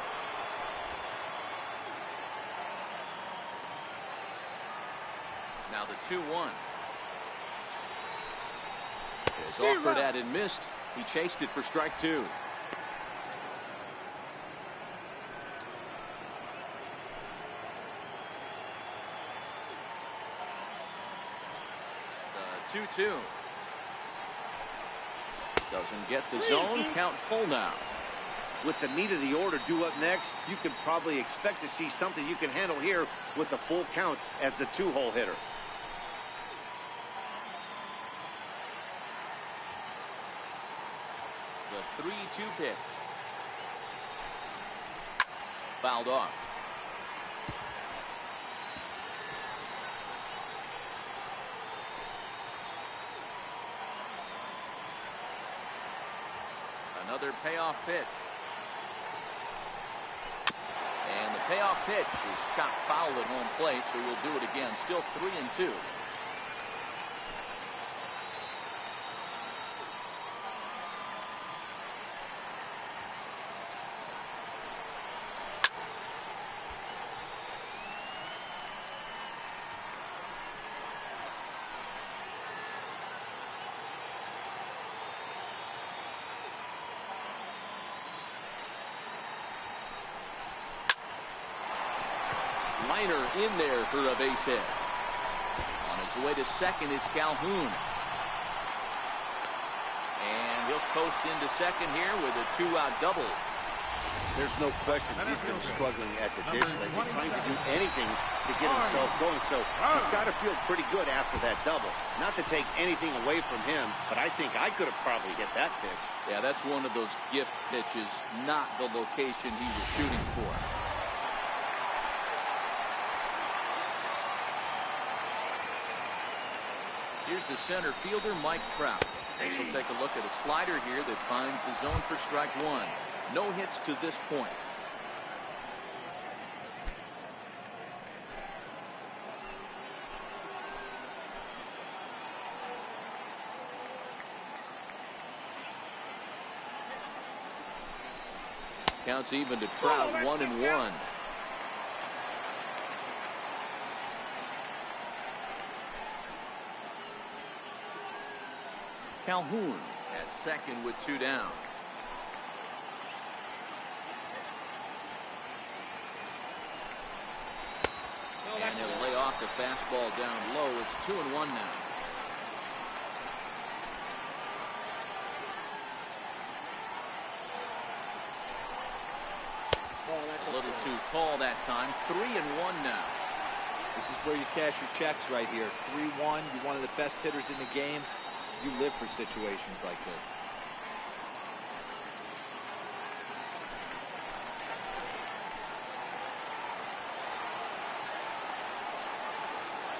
Now the 2-1. Is offered at and missed. He chased it for strike 2. 2-2. Doesn't get the zone. Count full now. With the meat of the order due up next, you can probably expect to see something you can handle here with the full count as the 2-hole hitter. The 3-2 pitch. Fouled off. Another payoff pitch. And the payoff pitch is chopped foul at home plate, so we'll do it again. Still 3-2. Liner in there for a base hit. On his way to second is Calhoun. And he'll coast into second here with a 2-out double. There's no question he's been struggling at the dish lately, trying to do anything to get himself going. So he's got to feel pretty good after that double. Not to take anything away from him, but I think I could have probably hit that pitch. Yeah, that's one of those gift pitches, not the location he was shooting for. Here's the center fielder, Mike Trout. This will take a look at a slider here that finds the zone for strike one. No hits to this point. Counts even to Trout, 1-1. Calhoun at second with 2 down. And he'll lay off the fastball down low. It's 2-1 now. A little too tall that time. 3-1 now. This is where you cash your checks right here. 3-1. You're one of the best hitters in the game. You live for situations like this.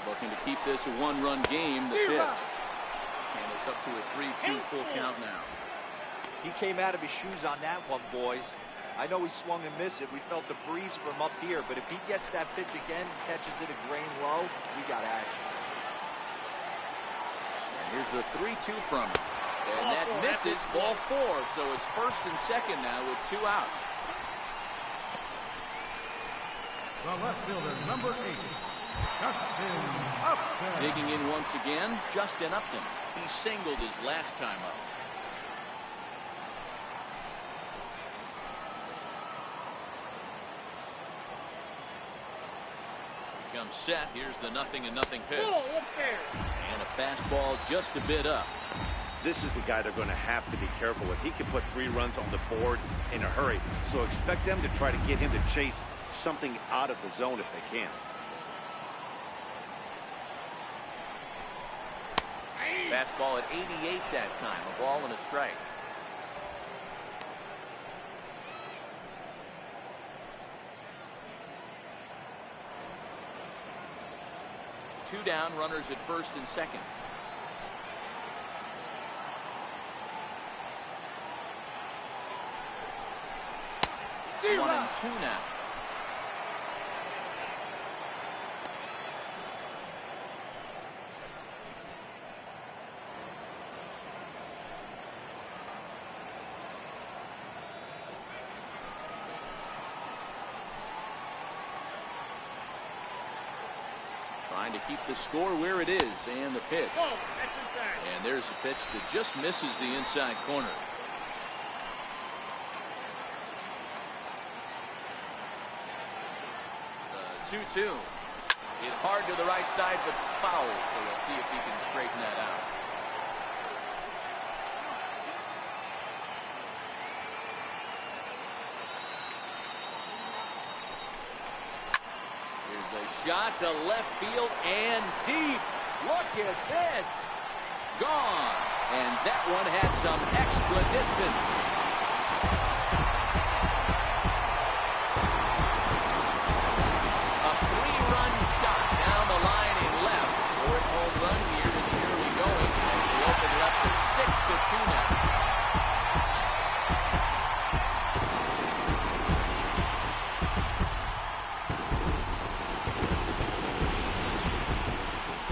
Looking to keep this a 1-run game. The pitch. And it's up to a 3-2 full count now. He came out of his shoes on that one, boys. I know he swung and missed it. We felt the breeze from up here, but if he gets that pitch again, catches it a grain low, we got action. And here's the 3-2 from him. And that misses, ball 4. So it's first and second now with 2 out. The left fielder, number 8, Justin Upton. Digging in once again, Justin Upton. He singled his last time up. Comes set. Here's the 0-0 pitch. And a fastball just a bit up. This is the guy they're going to have to be careful with. He can put 3 runs on the board in a hurry. So expect them to try to get him to chase something out of the zone if they can. Fastball at 88 that time. A ball and a strike. Two down, runners at first and second. One and 2 now. Trying to keep the score where it is, and the pitch. And there's a pitch that just misses the inside corner. The 2-2. Hit hard to the right side, but foul. So we'll see if he can straighten that out. Here's a shot to left field and deep. Look at this. Gone. And that one had some extra distance. A three-run shot down the line and left. Fourth home run here in the early going. As the open left is 6-2 now.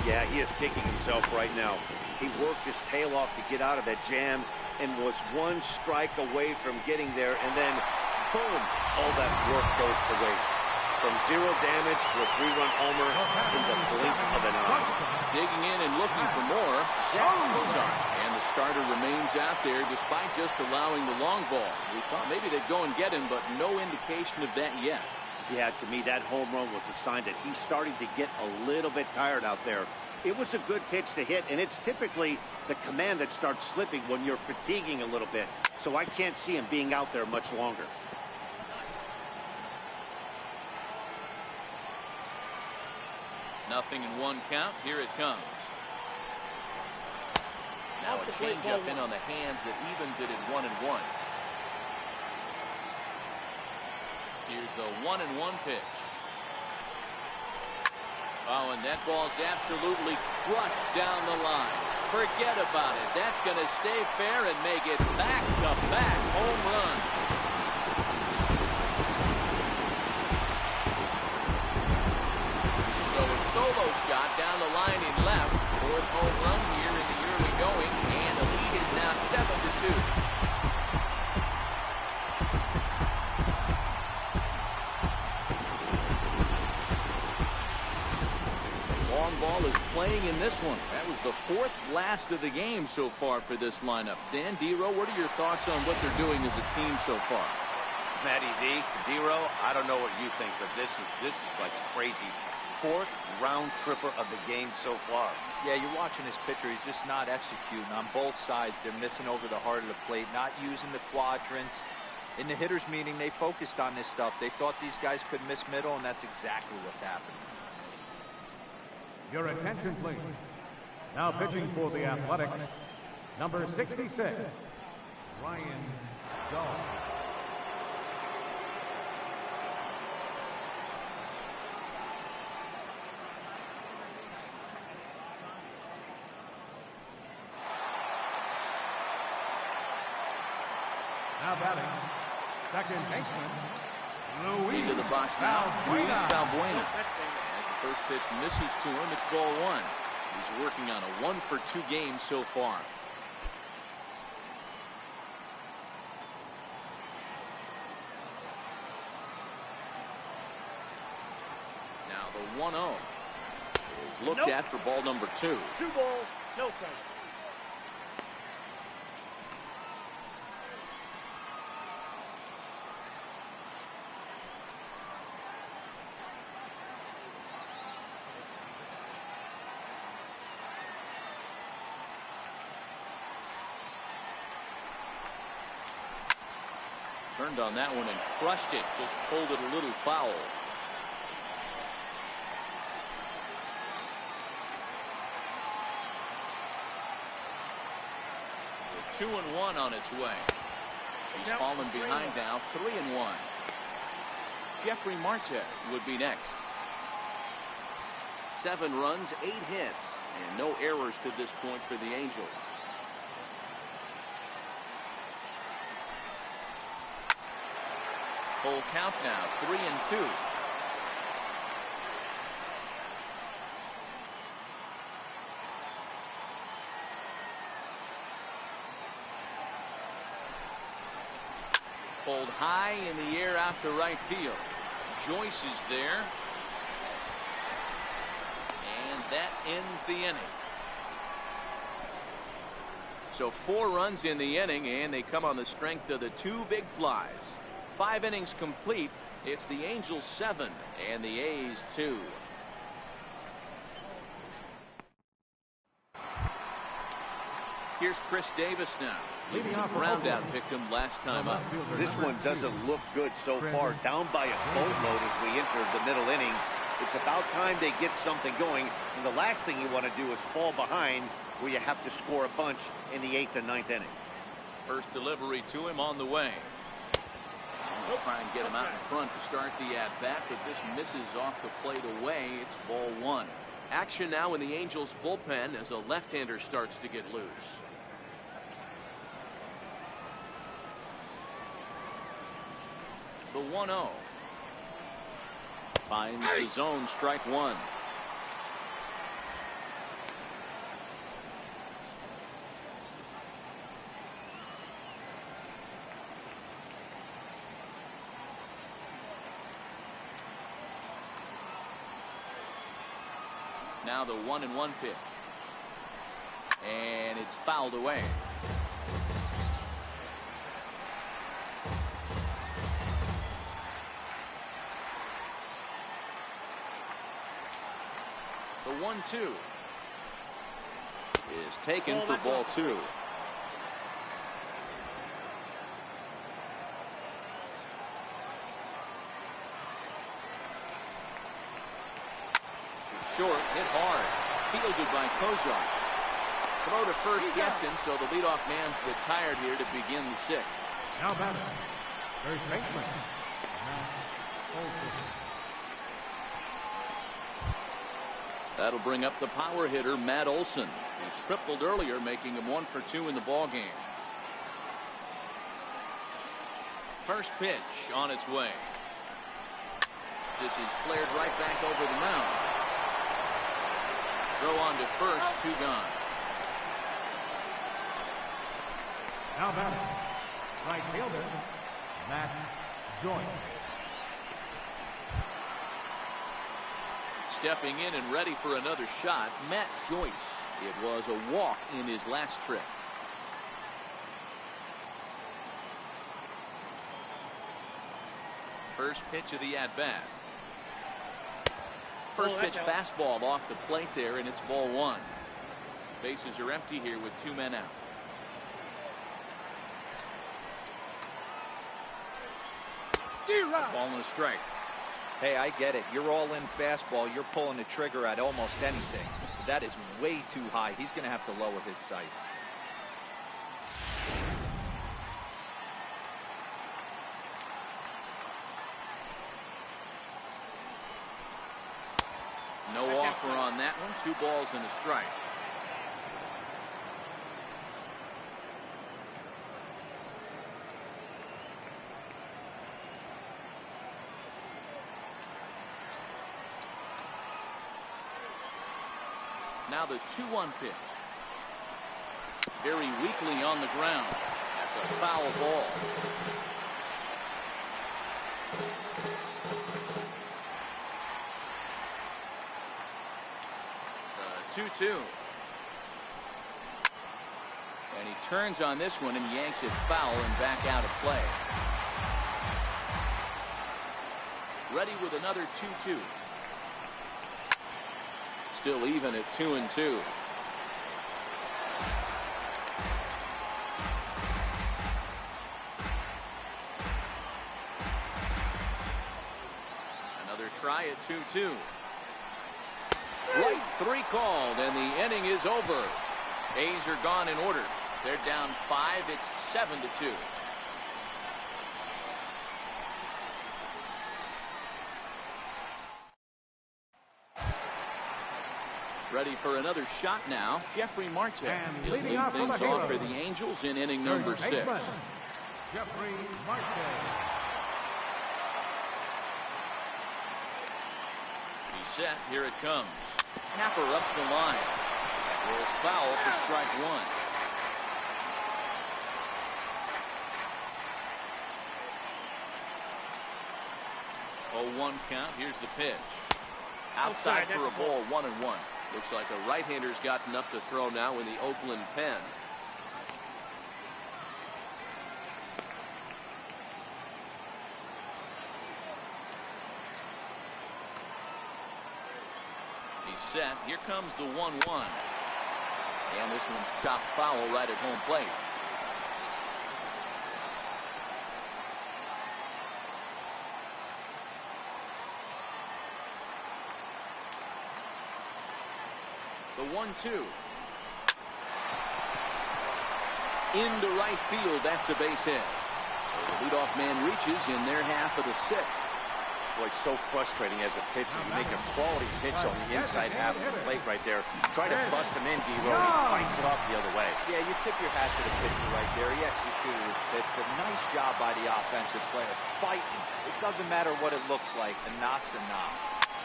Yeah, he is kicking himself right now. He worked his tail off to get out of that jam and was one strike away from getting there, and then, boom, all that work goes to waste. From zero damage to a three-run homer in the blink of an eye. Digging in and looking for more, Zach Cozart. And the starter remains out there despite just allowing the long ball. We thought maybe they'd go and get him, but no indication of that yet. Yeah, to me, that home run was a sign that he's starting to get a little bit tired out there. It was a good pitch to hit, and it's typically the command that starts slipping when you're fatiguing a little bit. So I can't see him being out there much longer. Nothing in one count. Here it comes. Now a changeup in on the hands that evens it at 1-1. Here's the 1-1 pitch. Oh, and that ball's absolutely crushed down the line. Forget about it. That's going to stay fair and make it back-to-back home run. So a solo shot down the line in left. Fourth home run here in the early going, and the lead is now 7-2. Ball is playing in this one. That was the fourth blast of the game so far for this lineup. Dan Dero, what are your thoughts on what they're doing as a team so far? Matty D, Dero, I don't know what you think, but this is like crazy. Fourth round tripper of the game so far. Yeah, you're watching this pitcher. He's just not executing on both sides. They're missing over the heart of the plate, not using the quadrants. In the hitters meeting, they focused on this stuff. They thought these guys could miss middle, and that's exactly what's happening. Your attention, please. Now pitching for the Athletics, number 66, Ryan Dahl. Now batting, second baseman, Luis. Into the box now, Luis Valbuena. First pitch misses to him. It's ball one. He's working on a 1-for-2 game so far. Now the 1-0 is looked at for ball number 2. 2 balls, no strike. Turned on that one and crushed it. Just pulled it a little foul. The 2-1 on its way. He's fallen behind now. 3-1. Jeffrey Marte would be next. 7 runs, 8 hits, and no errors to this point for the Angels. Full count now, 3-2. Pulled high in the air out to right field. Joyce is there. And that ends the inning. So 4 runs in the inning, and they come on the strength of the 2 big flies. 5 innings complete. It's the Angels 7 and the A's 2. Here's Chris Davis now. He was a ground-out victim last time up. This one doesn't look good so far. Down by a boatload as we enter the middle innings. It's about time they get something going. And the last thing you want to do is fall behind where you have to score a bunch in the 8th and 9th inning. First delivery to him on the way. We'll try and get him out in front to start the at-bat, but this misses off the plate away. It's ball 1. Action now in the Angels bullpen as a left-hander starts to get loose. The 1-0. Finds the zone, strike 1. Now the 1-1 pitch. And it's fouled away. The 1-2 is taken for ball 2. Short, hit hard, fielded by Kozar. Throw to first gets him, so the leadoff man's retired here to begin the 6th. Now batting, first baseman. That'll bring up the power hitter, Matt Olson. He tripled earlier, making him 1 for 2 in the ballgame. First pitch on its way. This is flared right back over the mound. Throw on to first, 2 gone. Now batting, right fielder, Matt Joyce. Stepping in and ready for another shot, Matt Joyce. It was a walk in his last trip. First pitch of the at-bat. First pitch fastball off the plate there, and it's ball 1. Bases are empty here with 2 men out. Ball and a strike. Hey, I get it. You're all in fastball. You're pulling the trigger at almost anything. That is way too high. He's going to have to lower his sights. No offer on that one. 2 balls and a strike. Now the 2-1 pitch. Very weakly on the ground. That's a foul ball. The 2-2. And he turns on this one and yanks it foul and back out of play. Ready with another 2-2. Still even at 2-2. Another try at 2-2. Right 3 called, and the inning is over. A's are gone in order. They're down 5. It's 7-2. Ready for another shot now, Jeffrey Marte. He'll lead things off for the Angels in inning number 6. Jeffrey Marte. He's set. Here it comes. Tapper up the line. Rolls foul for strike 1. 0-1 count. Here's the pitch. Outside for a ball, 1-1. Looks like a right-hander's gotten up to throw now in the Oakland pen. He's set. Here comes the 1-1. And this one's chopped foul right at home plate. The 1-2. Into right field. That's a base hit. So the leadoff man reaches in their half of the sixth. Boy, so frustrating as a pitcher. You make a quality pitch on the inside half of the plate right there. Try to bust him in, D-Roll. He fights it off the other way. Yeah, you tip your hat to the pitcher right there. He executed his pitch, but nice job by the offensive player. Fighting. It doesn't matter what it looks like. A knock's a knock.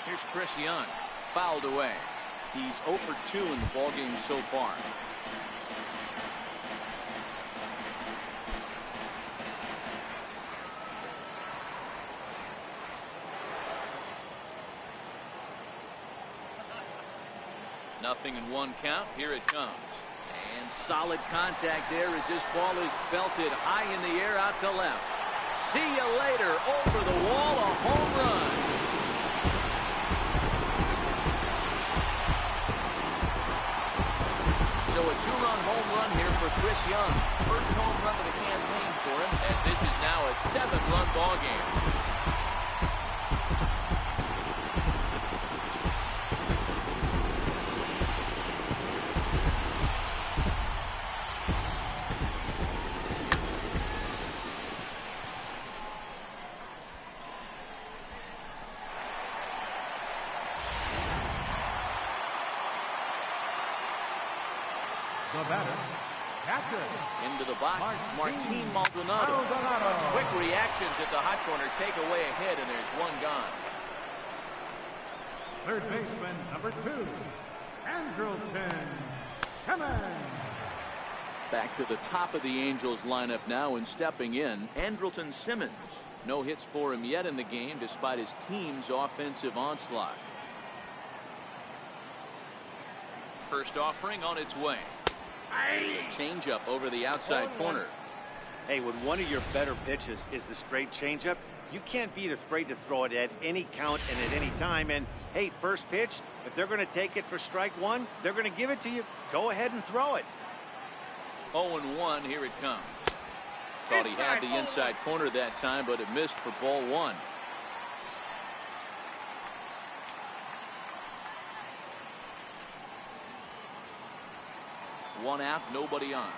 Here's Chris Young. Fouled away. He's 0 for 2 in the ballgame so far. Nothing in 1 count. Here it comes. And solid contact there as this ball is belted high in the air out to left. See you later. Over the wall, a home run. So a 2-run home run here for Chris Young. First home run of the campaign for him. And this is now a 7-run ball game. The batter, catcher. Into the box, Martin Maldonado. Quick reactions at the hot corner take away a hit, and there's one gone. Third baseman, number 2, Andrelton Simmons. Back to the top of the Angels lineup now, and stepping in, Andrelton Simmons. No hits for him yet in the game, despite his team's offensive onslaught. First offering on its way. Changeup over the outside corner. Hey, when one of your better pitches is the straight changeup, you can't be afraid to throw it at any count and at any time. And hey, first pitch, if they're going to take it for strike 1, they're going to give it to you. Go ahead and throw it. 0-1, here it comes. Thought he had the inside corner that time, but it missed for ball 1. One out, nobody on.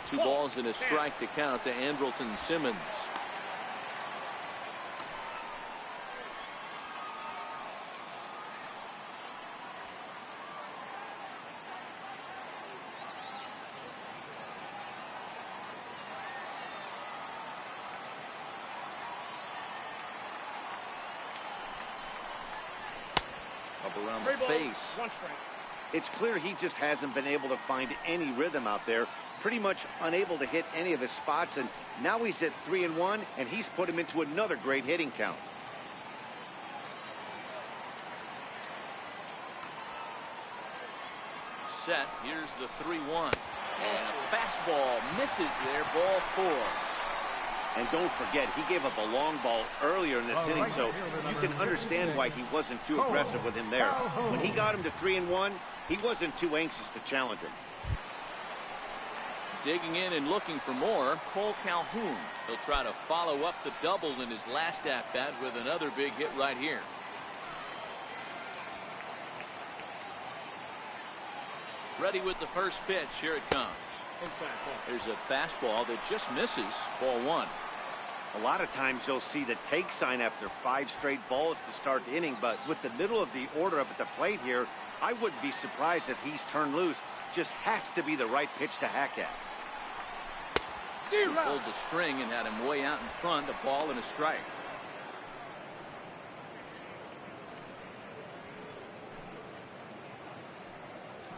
Two balls and a strike to count to Andrelton Simmons. Around the face. It's clear he just hasn't been able to find any rhythm out there. Pretty much unable to hit any of his spots, and now he's at 3-1, and he's put him into another great hitting count. Set. Here's the 3-1. And a fastball misses there. Ball 4. And don't forget, he gave up a long ball earlier in this inning, so you can understand why he wasn't too aggressive with him there. When he got him to 3-1, he wasn't too anxious to challenge him. Digging in and looking for more, Cole Calhoun. He'll try to follow up the double in his last at-bat with another big hit right here. Ready with the first pitch. Here it comes. There's a fastball that just misses. Ball 1. A lot of times you'll see the take sign after 5 straight balls to start the inning, but with the middle of the order up at the plate here, I wouldn't be surprised if he's turned loose. Just has to be the right pitch to hack at. He pulled the string and had him way out in front. A ball and a strike.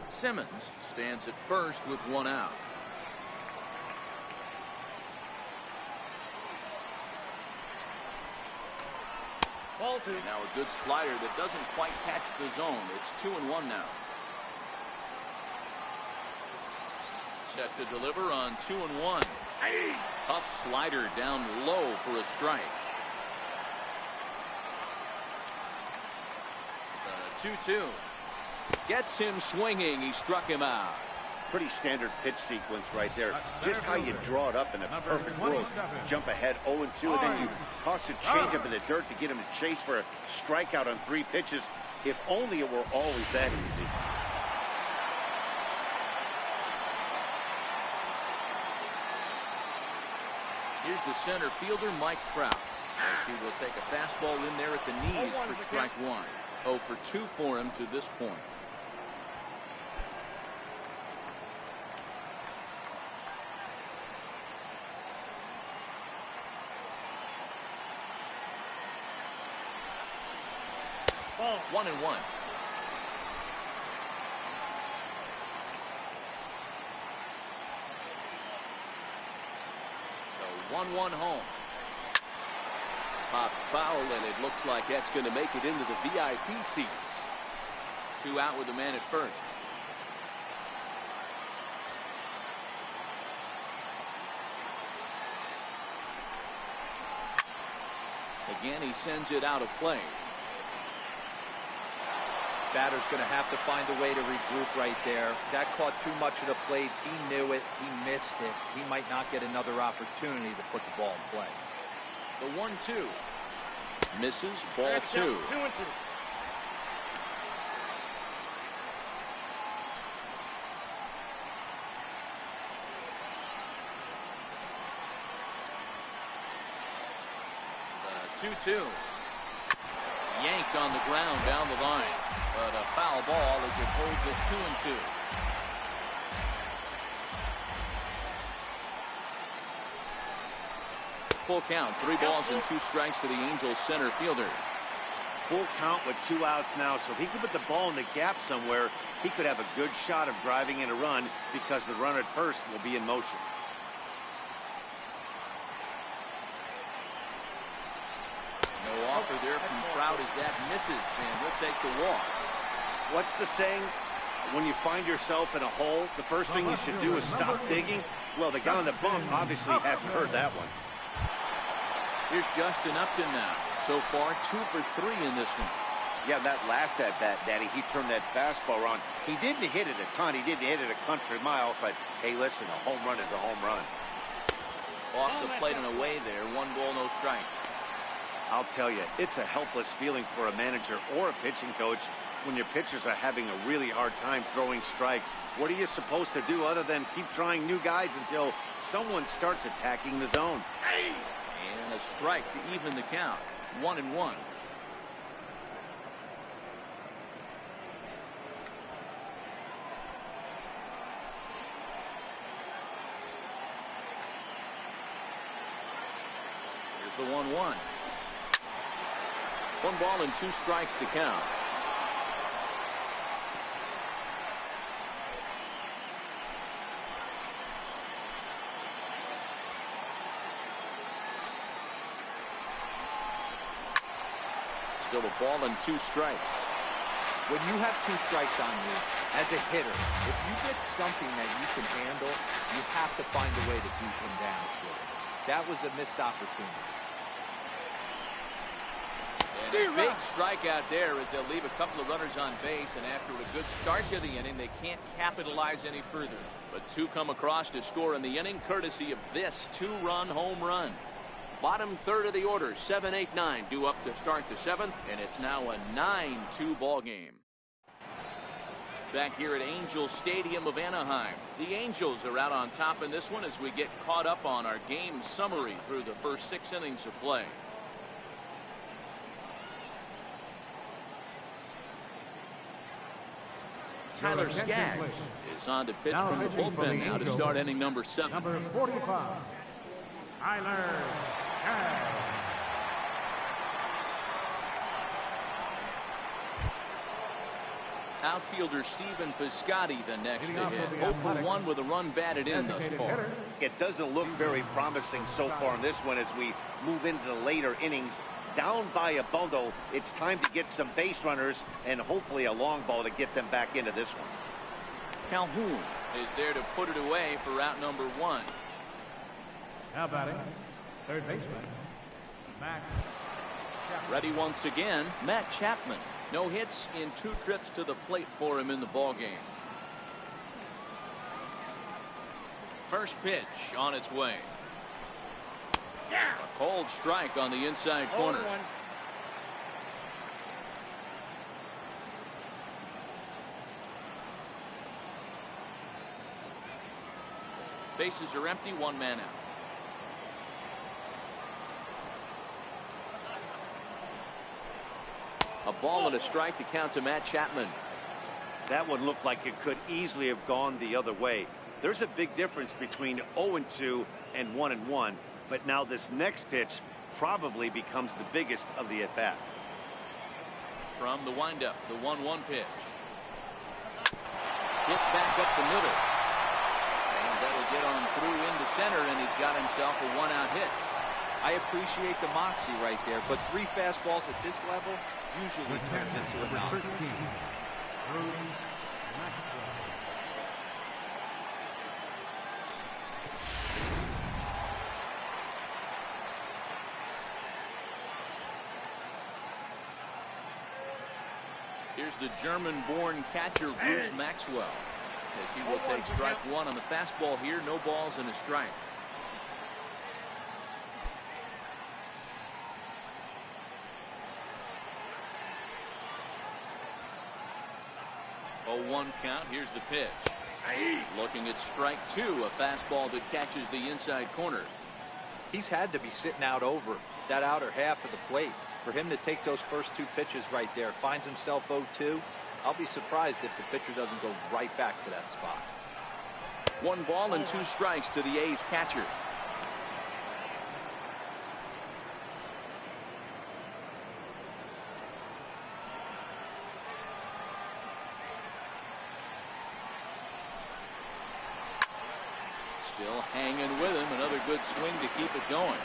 Simmons stands at first with 1 out. Ball 2. Now a good slider that doesn't quite catch the zone. It's 2-1 now. Set to deliver on 2-1. Tough slider down low for a strike. 2-2. Gets him swinging. He struck him out. Pretty standard pitch sequence right there. Just how you draw it up in a perfect world. Jump ahead 0-2, and then you toss a changeup in the dirt to get him to chase for a strikeout on 3 pitches. If only it were always that easy. Here's the center fielder, Mike Trout, as he will take a fastball in there at the knees for strike 1. 0 for 2 for him to this point. Ball 1-1. The 1-1 home. Pop foul, and it looks like that's going to make it into the VIP seats. 2 out with the man at first. Again, he sends it out of play. Batter's going to have to find a way to regroup right there. That caught too much of the plate. He knew it. He missed it. He might not get another opportunity to put the ball in play. The 1-2. Misses. Ball 2. 2-2. The 2-2. Yanked on the ground down the line. But a foul ball as it holds it 2-2. Full count. 3 balls and 2 strikes to the Angels center fielder. Full count with 2 outs now, so if he could put the ball in the gap somewhere, he could have a good shot of driving in a run because the runner at first will be in motion. No offer there from Trout as that misses, and he'll take the walk. What's the saying? When you find yourself in a hole, the first thing you should do is stop digging. Well, the guy on the bump obviously hasn't heard that one. Here's Justin Upton now. So far, 2 for 3 in this one. Yeah, that last at bat, Daddy, he turned that fastball around. He didn't hit it a ton. He didn't hit it a country mile, but hey, listen, a home run is a home run. Off the plate and away there. 1 ball, no strikes. I'll tell you, it's a helpless feeling for a manager or a pitching coach when your pitchers are having a really hard time throwing strikes. What are you supposed to do other than keep trying new guys until someone starts attacking the zone? And a strike to even the count. 1-1. Here's the 1-1. 1 ball and 2 strikes to count. Still a ball and 2 strikes. When you have 2 strikes on you, as a hitter, if you get something that you can handle, you have to find a way to do some damage with it. That was a missed opportunity. And a big strikeout there as they'll leave a couple of runners on base, and after a good start to the inning, they can't capitalize any further. But 2 come across to score in the inning, courtesy of this 2-run home run. Bottom third of the order, 7-8-9 due up to start the 7th, and it's now a 9-2 ball game. Back here at Angel Stadium of Anaheim, the Angels are out on top in this one as we get caught up on our game summary through the first 6 innings of play. Tyler Skaggs is on to pitch from the bullpen now to start inning number 7. Number 45, Tyler Skaggs. Outfielder Stephen Piscotty the next to hit. 0 for 1 with a run batted in thus far. It doesn't look very promising so far in this one as we move into the later innings. Down by a bundle, it's time to get some base runners and hopefully a long ball to get them back into this one. Calhoun is there to put it away for out number 1. Now batting, third baseman, Max Ready once again, Matt Chapman. No hits in 2 trips to the plate for him in the ballgame. First pitch on its way. A cold strike on the inside corner. Bases are empty, 1 man out. A ball and a strike to count to Matt Chapman. That one looked like it could easily have gone the other way. There's a big difference between 0-2 and 1-1, but now this next pitch probably becomes the biggest of the at-bat. From the windup, the 1-1 pitch. Hit back up the middle. And that'll get on through into center, and he's got himself a 1-out hit. I appreciate the moxie right there, but 3 fastballs at this level usually turns into a knock. Here's the German-born catcher Bruce Maxwell, as he will take strike 1 on the fastball here. No balls and a strike. 0-1 count. Here's the pitch. Looking at strike 2, a fastball that catches the inside corner. He's had to be sitting out over that outer half of the plate. For him to take those first 2 pitches right there, finds himself 0-2. I'll be surprised if the pitcher doesn't go right back to that spot. 1 ball and 2 strikes to the A's catcher. Still hanging with him. Another good swing to keep it going.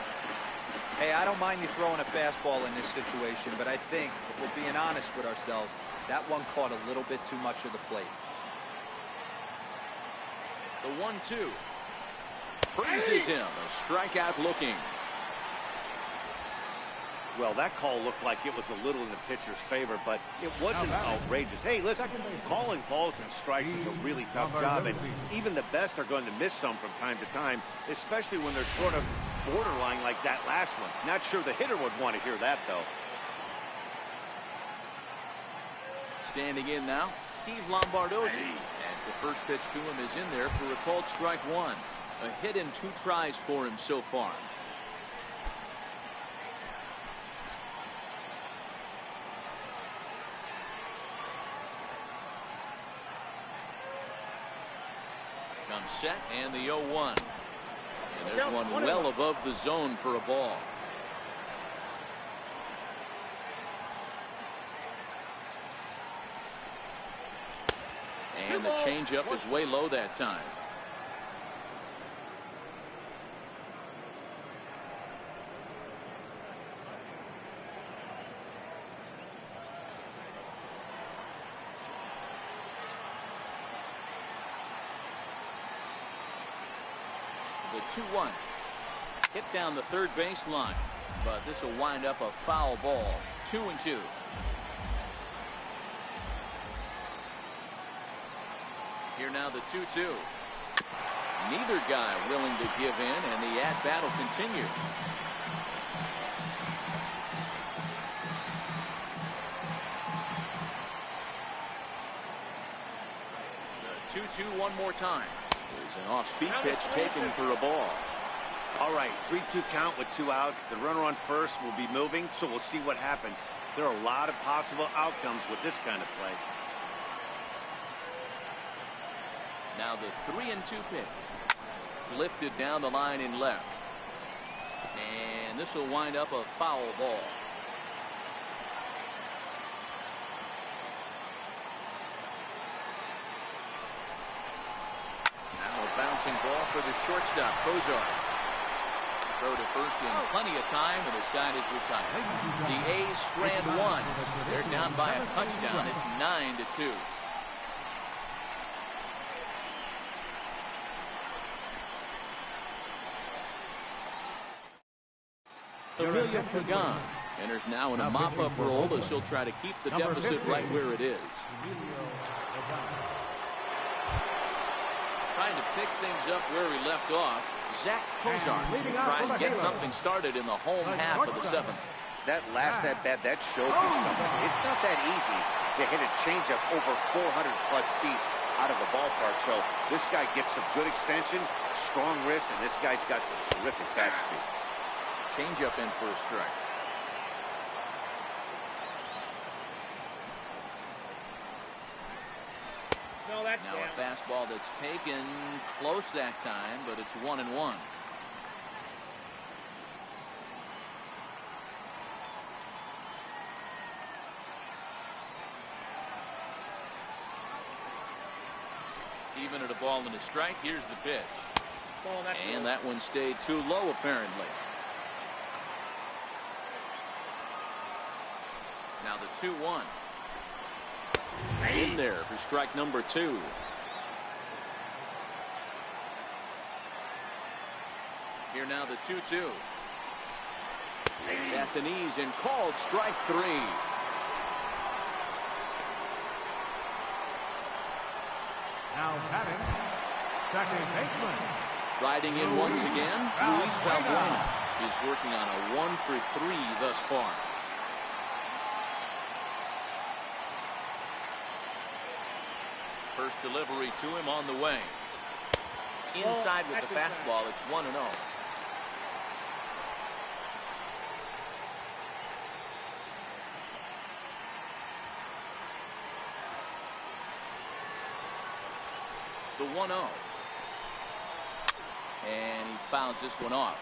Hey, I don't mind you throwing a fastball in this situation, but I think if we're being honest with ourselves, that one caught a little bit too much of the plate. The 1-2. Freezes him. A strikeout looking. Well, that call looked like it was a little in the pitcher's favor, but it wasn't outrageous. Hey, listen, calling balls and strikes is a really tough job, and even the best are going to miss some from time to time, especially when they're sort of borderline like that last one. Not sure the hitter would want to hear that, though. Standing in now, Steve Lombardozzi, as the first pitch to him is in there for a called strike 1. A hit in 2 tries for him so far. Comes set, and the 0-1. And there's one well above the zone for a ball. And the changeup is way low that time. The 2-1. Hit down the third base line, but this will wind up a foul ball. 2-2. Here now the 2-2. Neither guy willing to give in, and the at-bat will continue. The 2-2 one more time. Is an off-speed pitch taken for a ball. All right, 3-2 count with 2 outs. The runner on first will be moving, so we'll see what happens. There are a lot of possible outcomes with this kind of play. Now the 3-2 pitch. Lifted down the line in left. And this will wind up a foul ball. Now a bouncing ball for the shortstop, Kozar. Throw to first in plenty of time, and the side is retired. The A's strand 1. They're down by a touchdown. It's 9-2. Emilio Pagan Enters now in a mop-up role as he'll try to keep the deficit right where it is. Trying to pick things up where he left off. Zach Kozar trying to get something started in the home half of the seventh. That last at-bat, that showed me something. It's not that easy to hit a changeup over 400-plus feet out of the ballpark. So this guy gets some good extension, strong wrist, and this guy's got some terrific bat speed. Changeup in for a strike. No, that's now a fastball that's taken close that time, but it's 1-1. Even at a ball and a strike, here's the pitch. And that one stayed too low, apparently. Now the 2-1. In there for strike number 2. Here now the 2-2. At the knees and called strike 3. Now batting, second baseman. Riding in once again, Luis Valbuena is working on a 1 for 3 thus far. First delivery to him on the way. Inside with the fastball, it's 1-0. The 1-0. And he fouls this one off.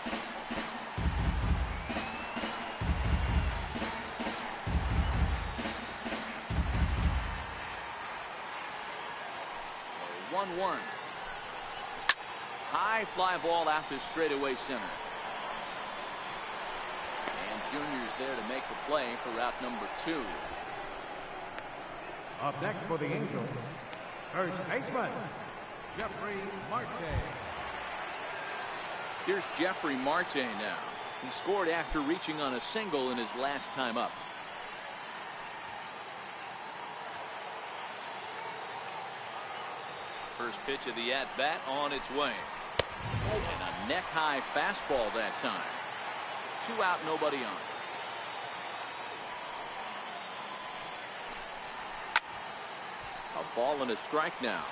So 1-1. High fly ball out to straightaway center. And Junior's there to make the play for route number 2. Up next for the Angels, first baseman, Jeffrey Marte. Here's Jeffrey Marte now. He scored after reaching on a single in his last time up. First pitch of the at-bat on its way. And a neck-high fastball that time. 2 out, nobody on. A ball and a strike now.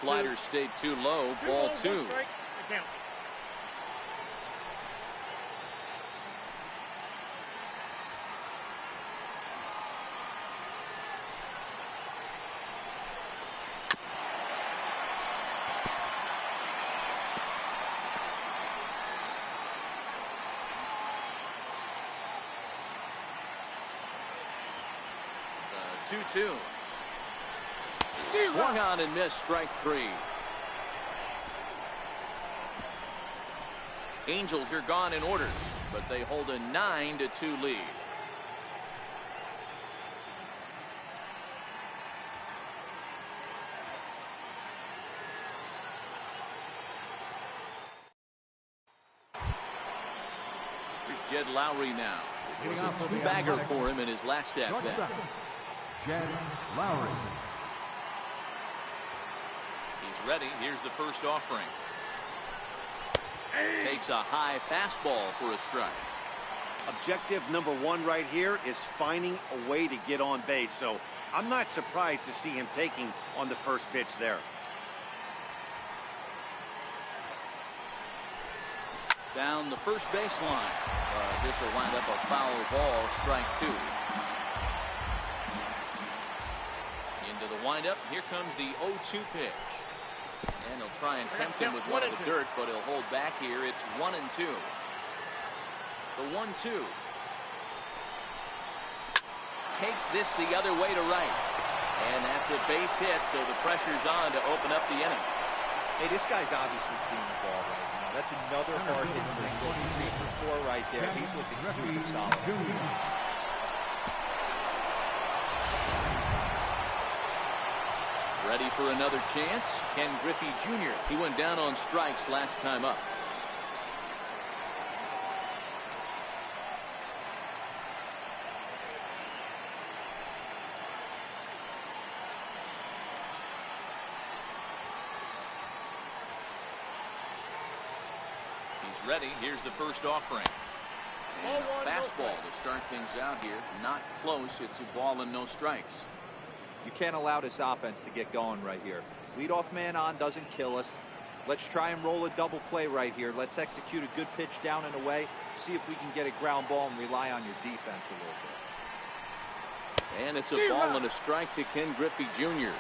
Slider stayed too low. Ball 2. The 2-2. Swung on and missed, strike 3. Angels are gone in order, but they hold a 9-2 lead. Here's Jed Lowry now. It was a 2-bagger for him in his last at-bat. Jed Lowry. He's ready. Here's the first offering. Takes a high fastball for a strike. Objective number 1 right here is finding a way to get on base. So I'm not surprised to see him taking on the first pitch there. Down the first baseline. This will wind up a foul ball, strike 2. Into the windup. Here comes the 0-2 pitch. And he'll try and tempt him with one of the dirt, but he'll hold back here. It's 1-2. The 1-2. Takes this the other way to right. And that's a base hit, so the pressure's on to open up the inning. Hey, this guy's obviously seeing the ball right now. That's another hard hit single. 3 for 4 right there. He's looking super solid. for another chance. Ken Griffey Jr. He went down on strikes last time up. He's ready. Here's the first offering. And a fastball to start things out here. Not close. It's a ball and no strikes. You can't allow this offense to get going right here. Leadoff man on doesn't kill us. Let's try and roll a double play right here. Let's execute a good pitch down and away. See if we can get a ground ball and rely on your defense a little bit. And it's a ball and a strike to Ken Griffey Jr.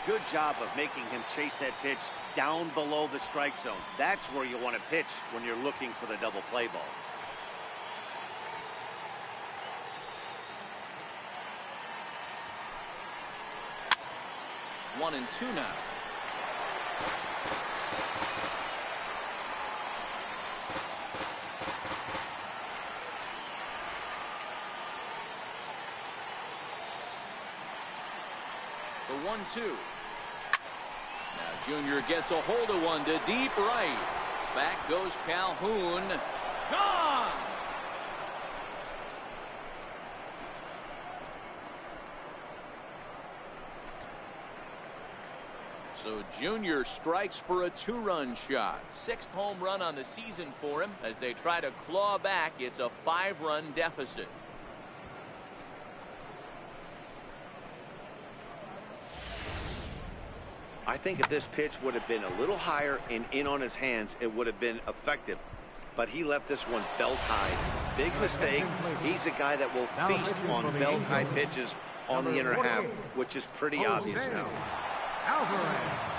Good job of making him chase that pitch down below the strike zone. That's where you want to pitch when you're looking for the double play ball. One and two now. The 1-2. Now Junior gets a hold of one to deep right. Back goes Calhoun. Gone. So Junior strikes for a 2-run shot. 6th home run on the season for him as they try to claw back. It's a 5-run deficit. I think if this pitch would have been a little higher and in on his hands, it would have been effective. But he left this one belt high. Big mistake. He's a guy that will feast on belt high pitches on the inner half, which is pretty obvious now. Alvarez.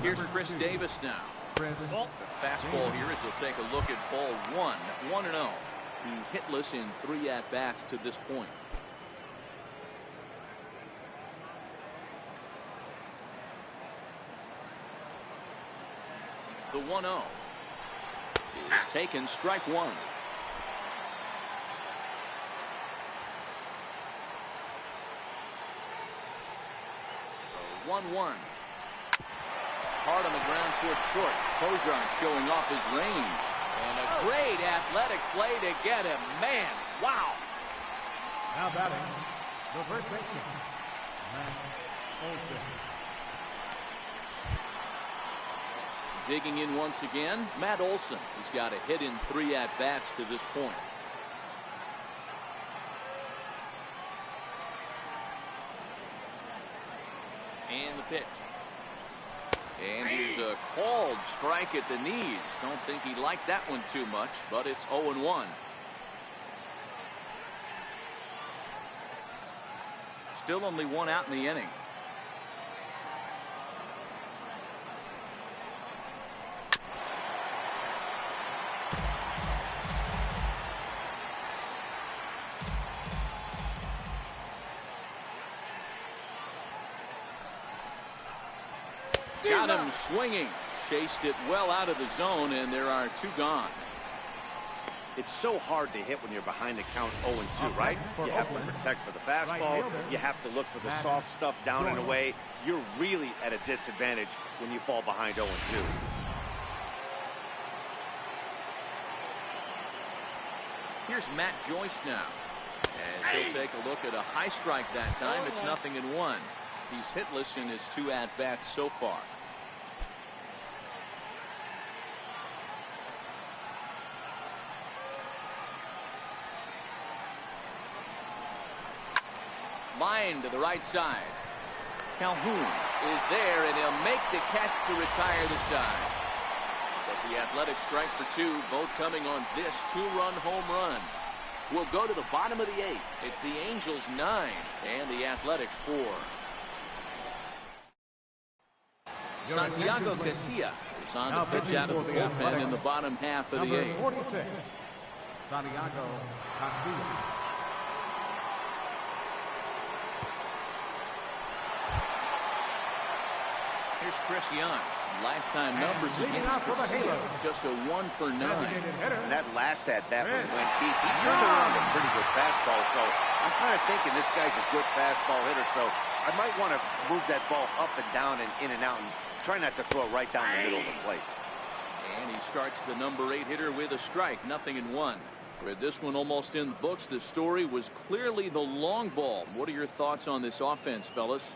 Here's Chris Davis now. The fastball here as he'll take a look at ball 1-0. He's hitless in 3 at-bats to this point. The 1-0 is taken, strike one. 1-1. Hard on the ground toward short. Kozar showing off his range. And a great athletic play to get him. Man, wow. Now batting, the first baseman, Matt Olson. Digging in once again, Matt Olson. He's got a hit in 3 at-bats to this point. And the pitch. And here's a called strike at the knees. Don't think he liked that one too much, but it's 0-1. Still only 1 out in the inning. Got him swinging. Chased it well out of the zone, and there are 2 gone. It's so hard to hit when you're behind the count 0-2, right? You have to protect for the fastball. You have to look for the soft stuff down and away. You're really at a disadvantage when you fall behind 0-2. Here's Matt Joyce now. As he'll take a look at a high strike that time. It's 0-1. He's hitless in his 2 at-bats so far. Line to the right side. Calhoun is there, and he'll make the catch to retire the side. But the Athletics strike for 2, both coming on this 2-run home run. We'll go to the bottom of the 8th. It's the Angels 9 and the Athletics 4. Santiago Casilla is on the pitch out of the bullpen in the bottom half of the 8th. 46, Santiago Casilla. Here's Chris Young. Lifetime numbers against Castillo. Just a 1 for 9. And that last at-bat when he went deep, he turned around a pretty good fastball. So I'm kind of thinking this guy's a good fastball hitter. So I might want to move that ball up and down and in and out and try not to throw it right down the middle of the plate. And he starts the number 8 hitter with a strike. 0-1. With this one almost in the books, the story was clearly the long ball. What are your thoughts on this offense, fellas?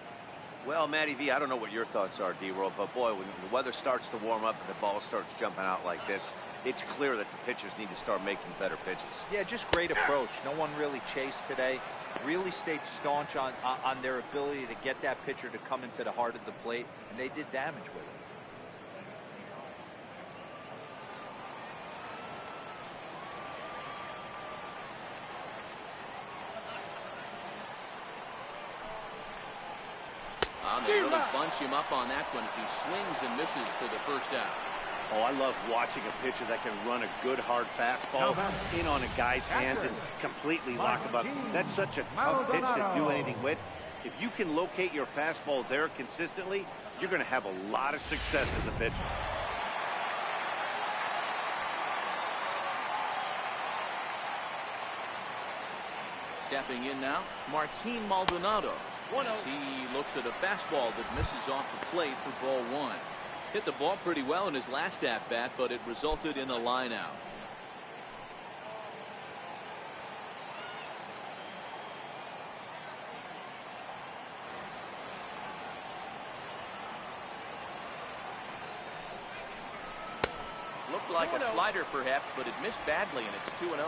Well, Matty V, I don't know what your thoughts are, D-Roll, but boy, when the weather starts to warm up and the ball starts jumping out like this, it's clear that the pitchers need to start making better pitches. Yeah, just great approach. No one really chased today. Really stayed staunch on their ability to get that pitcher to come into the heart of the plate, and they did damage with it. They really bunch him up on that one as he swings and misses for the first out. Oh, I love watching a pitcher that can run a good hard fastball in on a guy's hands and completely lock him up. That's such a tough pitch to do anything with. If you can locate your fastball there consistently, you're going to have a lot of success as a pitcher. Stepping in now, Martin Maldonado. As he looks at a fastball that misses off the plate for ball 1. Hit the ball pretty well in his last at-bat, but it resulted in a line out. Looked like a slider perhaps, but it missed badly, and it's 2-0.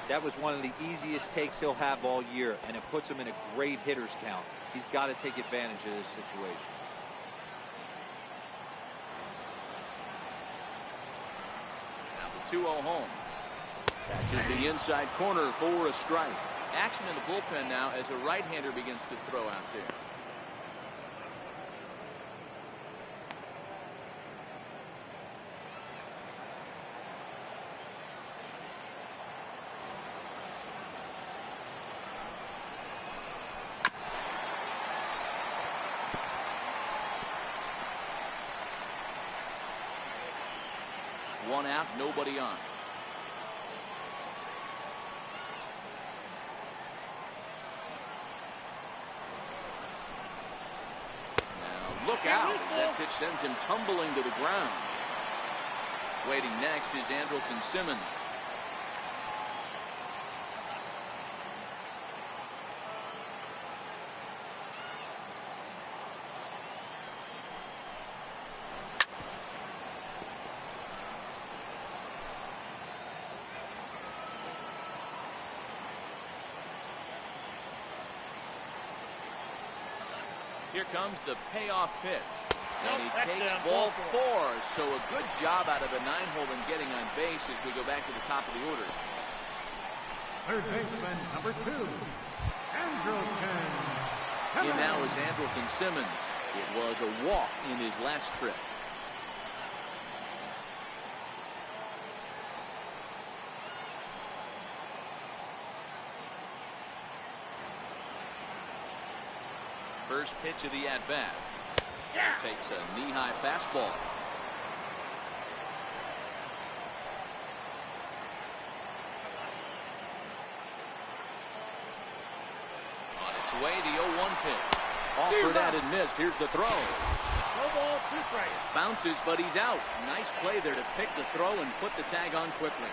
That was one of the easiest takes he'll have all year, and it puts him in a great hitter's count. He's got to take advantage of this situation. Now the 2-0 home. That's in the inside corner for a strike. Action in the bullpen now as a right-hander begins to throw out there. One out, nobody on. Now look out. That pitch sends him tumbling to the ground. Waiting next is Andrelton Simmons. Here comes the payoff pitch. And he takes ball 4. So a good job out of the 9-hole in getting on base as we go back to the top of the order. Third baseman, number 2, Andrelton. In now is Andrelton Simmons. It was a walk in his last trip. First pitch of the at-bat. Takes a knee-high fastball. On its way, the 0-1 pitch. Offered that and missed. Here's the throw. No ball, 2 strikes. Bounces, but he's out. Nice play there to pick the throw and put the tag on quickly.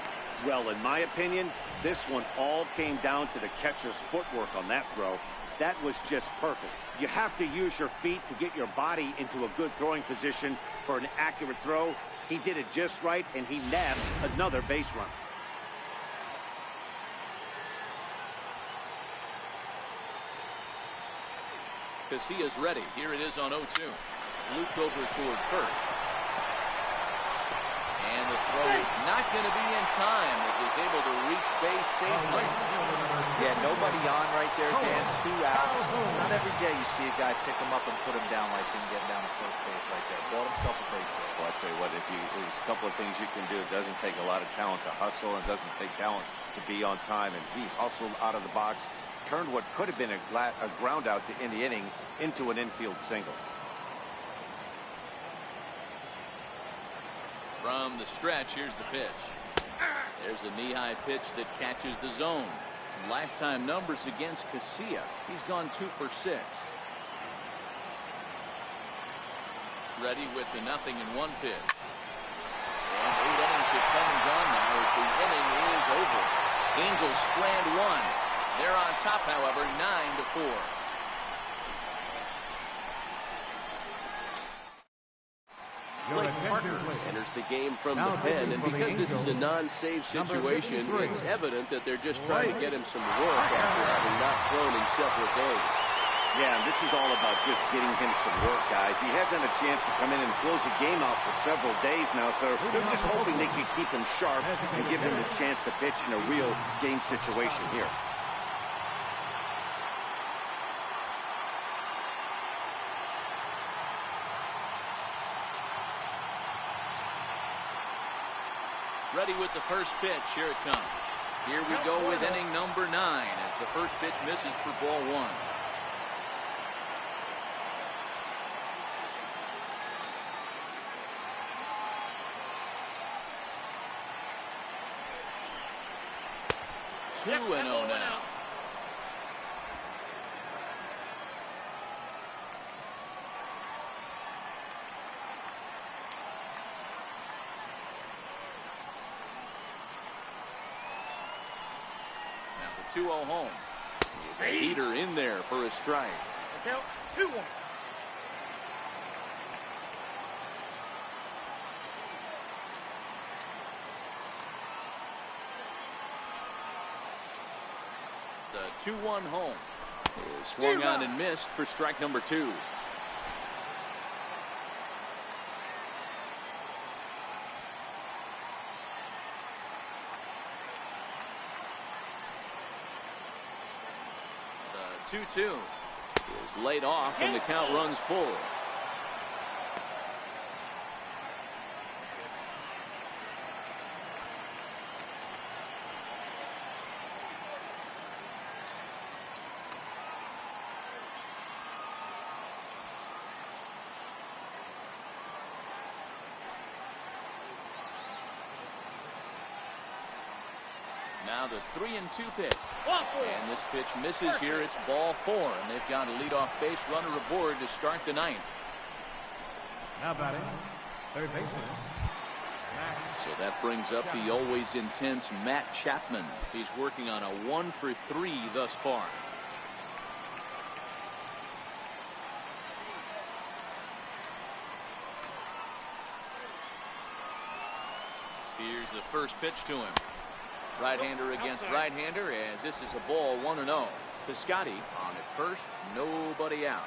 Well, in my opinion, this one all came down to the catcher's footwork on that throw. That was just perfect. You have to use your feet to get your body into a good throwing position for an accurate throw. He did it just right, and he nabbed another base run. Casillas ready. Here it is on 0-2. Looped over toward first. And the throw is not going to be in time as he's able to reach base safely. Yeah, nobody on right there, Dan. 2 outs. It's not every day you see a guy pick him up and put him down like him getting down to first base right there. Bought himself a base hit. Well, I tell you what, there's a couple of things you can do. It doesn't take a lot of talent to hustle, and it doesn't take talent to be on time. And he hustled out of the box, turned what could have been a ground out to end the inning into an infield single. From the stretch, here's the pitch. There's a knee-high pitch that catches the zone. Lifetime numbers against Casilla. He's gone 2 for 6. Ready with the 0-1 pitch. And 8 innings have come and gone now as the inning is over. Angels strand 1. They're on top, however, 9-4. Blake Parker enters the game from the pen, and because this is a non-save situation, it's evident that they're just trying to get him some work after having not thrown in several days. Yeah, this is all about just getting him some work, guys. He hasn't had a chance to come in and close the game out for several days now, so they're just hoping they can keep him sharp and give him the chance to pitch in a real game situation here. Ready with the first pitch. Here it comes. Here we go with inning number 9 as the first pitch misses for ball 1. Yep, 2-0 now. Now the 2-0 home. He's a heater in there for a strike. Count 2-1. The 2-1 home is swung on and missed for strike number 2. The 2-2 is laid off and the count runs full. Now the 3-2 pitch. And this pitch misses here. It's ball 4. And they've got a leadoff base runner aboard to start the 9th. Now batting, third baseman. So that brings up the always intense Matt Chapman. He's working on a 1 for 3 thus far. Here's the first pitch to him. Right-hander against right-hander as this is a ball 1-0. Piscotty on at first, nobody out.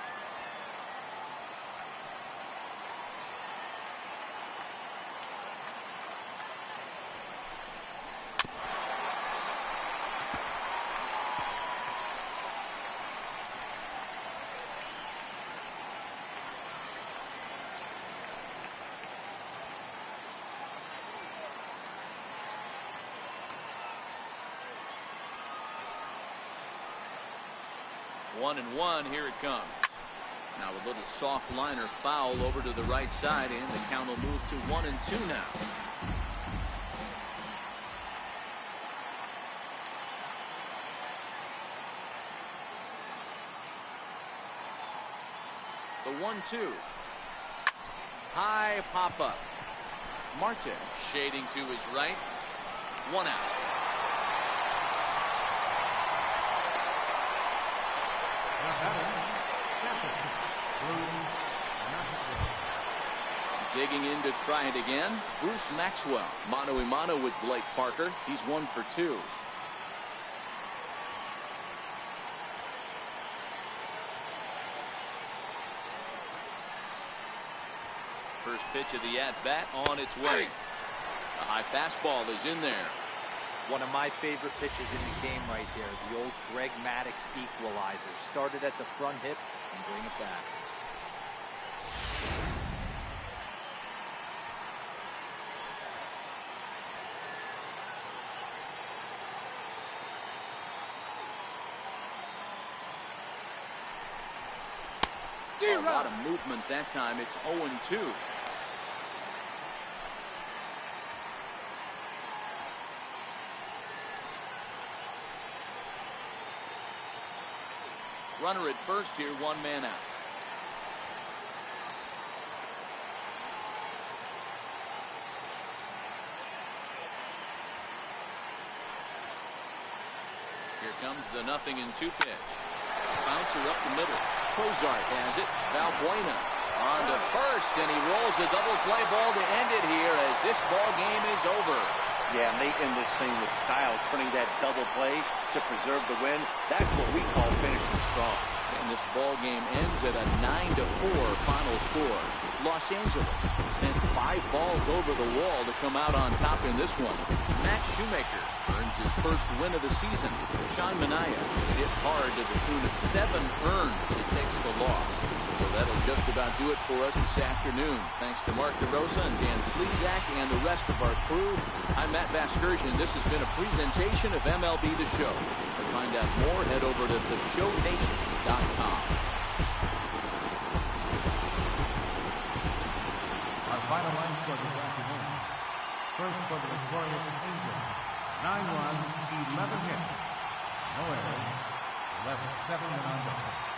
One and one, here it comes. Now a little soft liner foul over to the right side, and the count will move to 1-2 now. The 1-2. High pop up. Marte shading to his right. 1 out. Digging in to try it again, Bruce Maxwell. Mano-a-mano with Blake Parker. He's 1 for 2. First pitch of the at-bat on its way. A high fastball is in there. One of my favorite pitches in the game right there. The old Greg Maddux equalizer. Started at the front hip and bring it back. A lot of movement that time. It's 0-2. Runner at first here, 1 man out. Here comes the 0-2 pitch. Bouncer up the middle. Cozart has it. Valbuena on to first, and he rolls the double play ball to end it here as this ball game is over. Yeah, and they end this thing with style, turning that double play to preserve the win. That's what we call finishing strong. And this ball game ends at a 9-4 final score. Los Angeles sent 5 balls over the wall to come out on top in this one. Matt Shoemaker earns his first win of the season. Sean Manaea hit hard to the tune of 7 earned. It takes the loss. So that'll just about do it for us this afternoon. Thanks to Mark DeRosa and Dan Plesac and the rest of our crew. I'm Matt Vasgersian. This has been a presentation of MLB The Show. To find out more, head over to theshownation.com. Our final line score this afternoon. First for the victorious Angels. 9 runs, 11 hits. No errors. Left 7 men on base.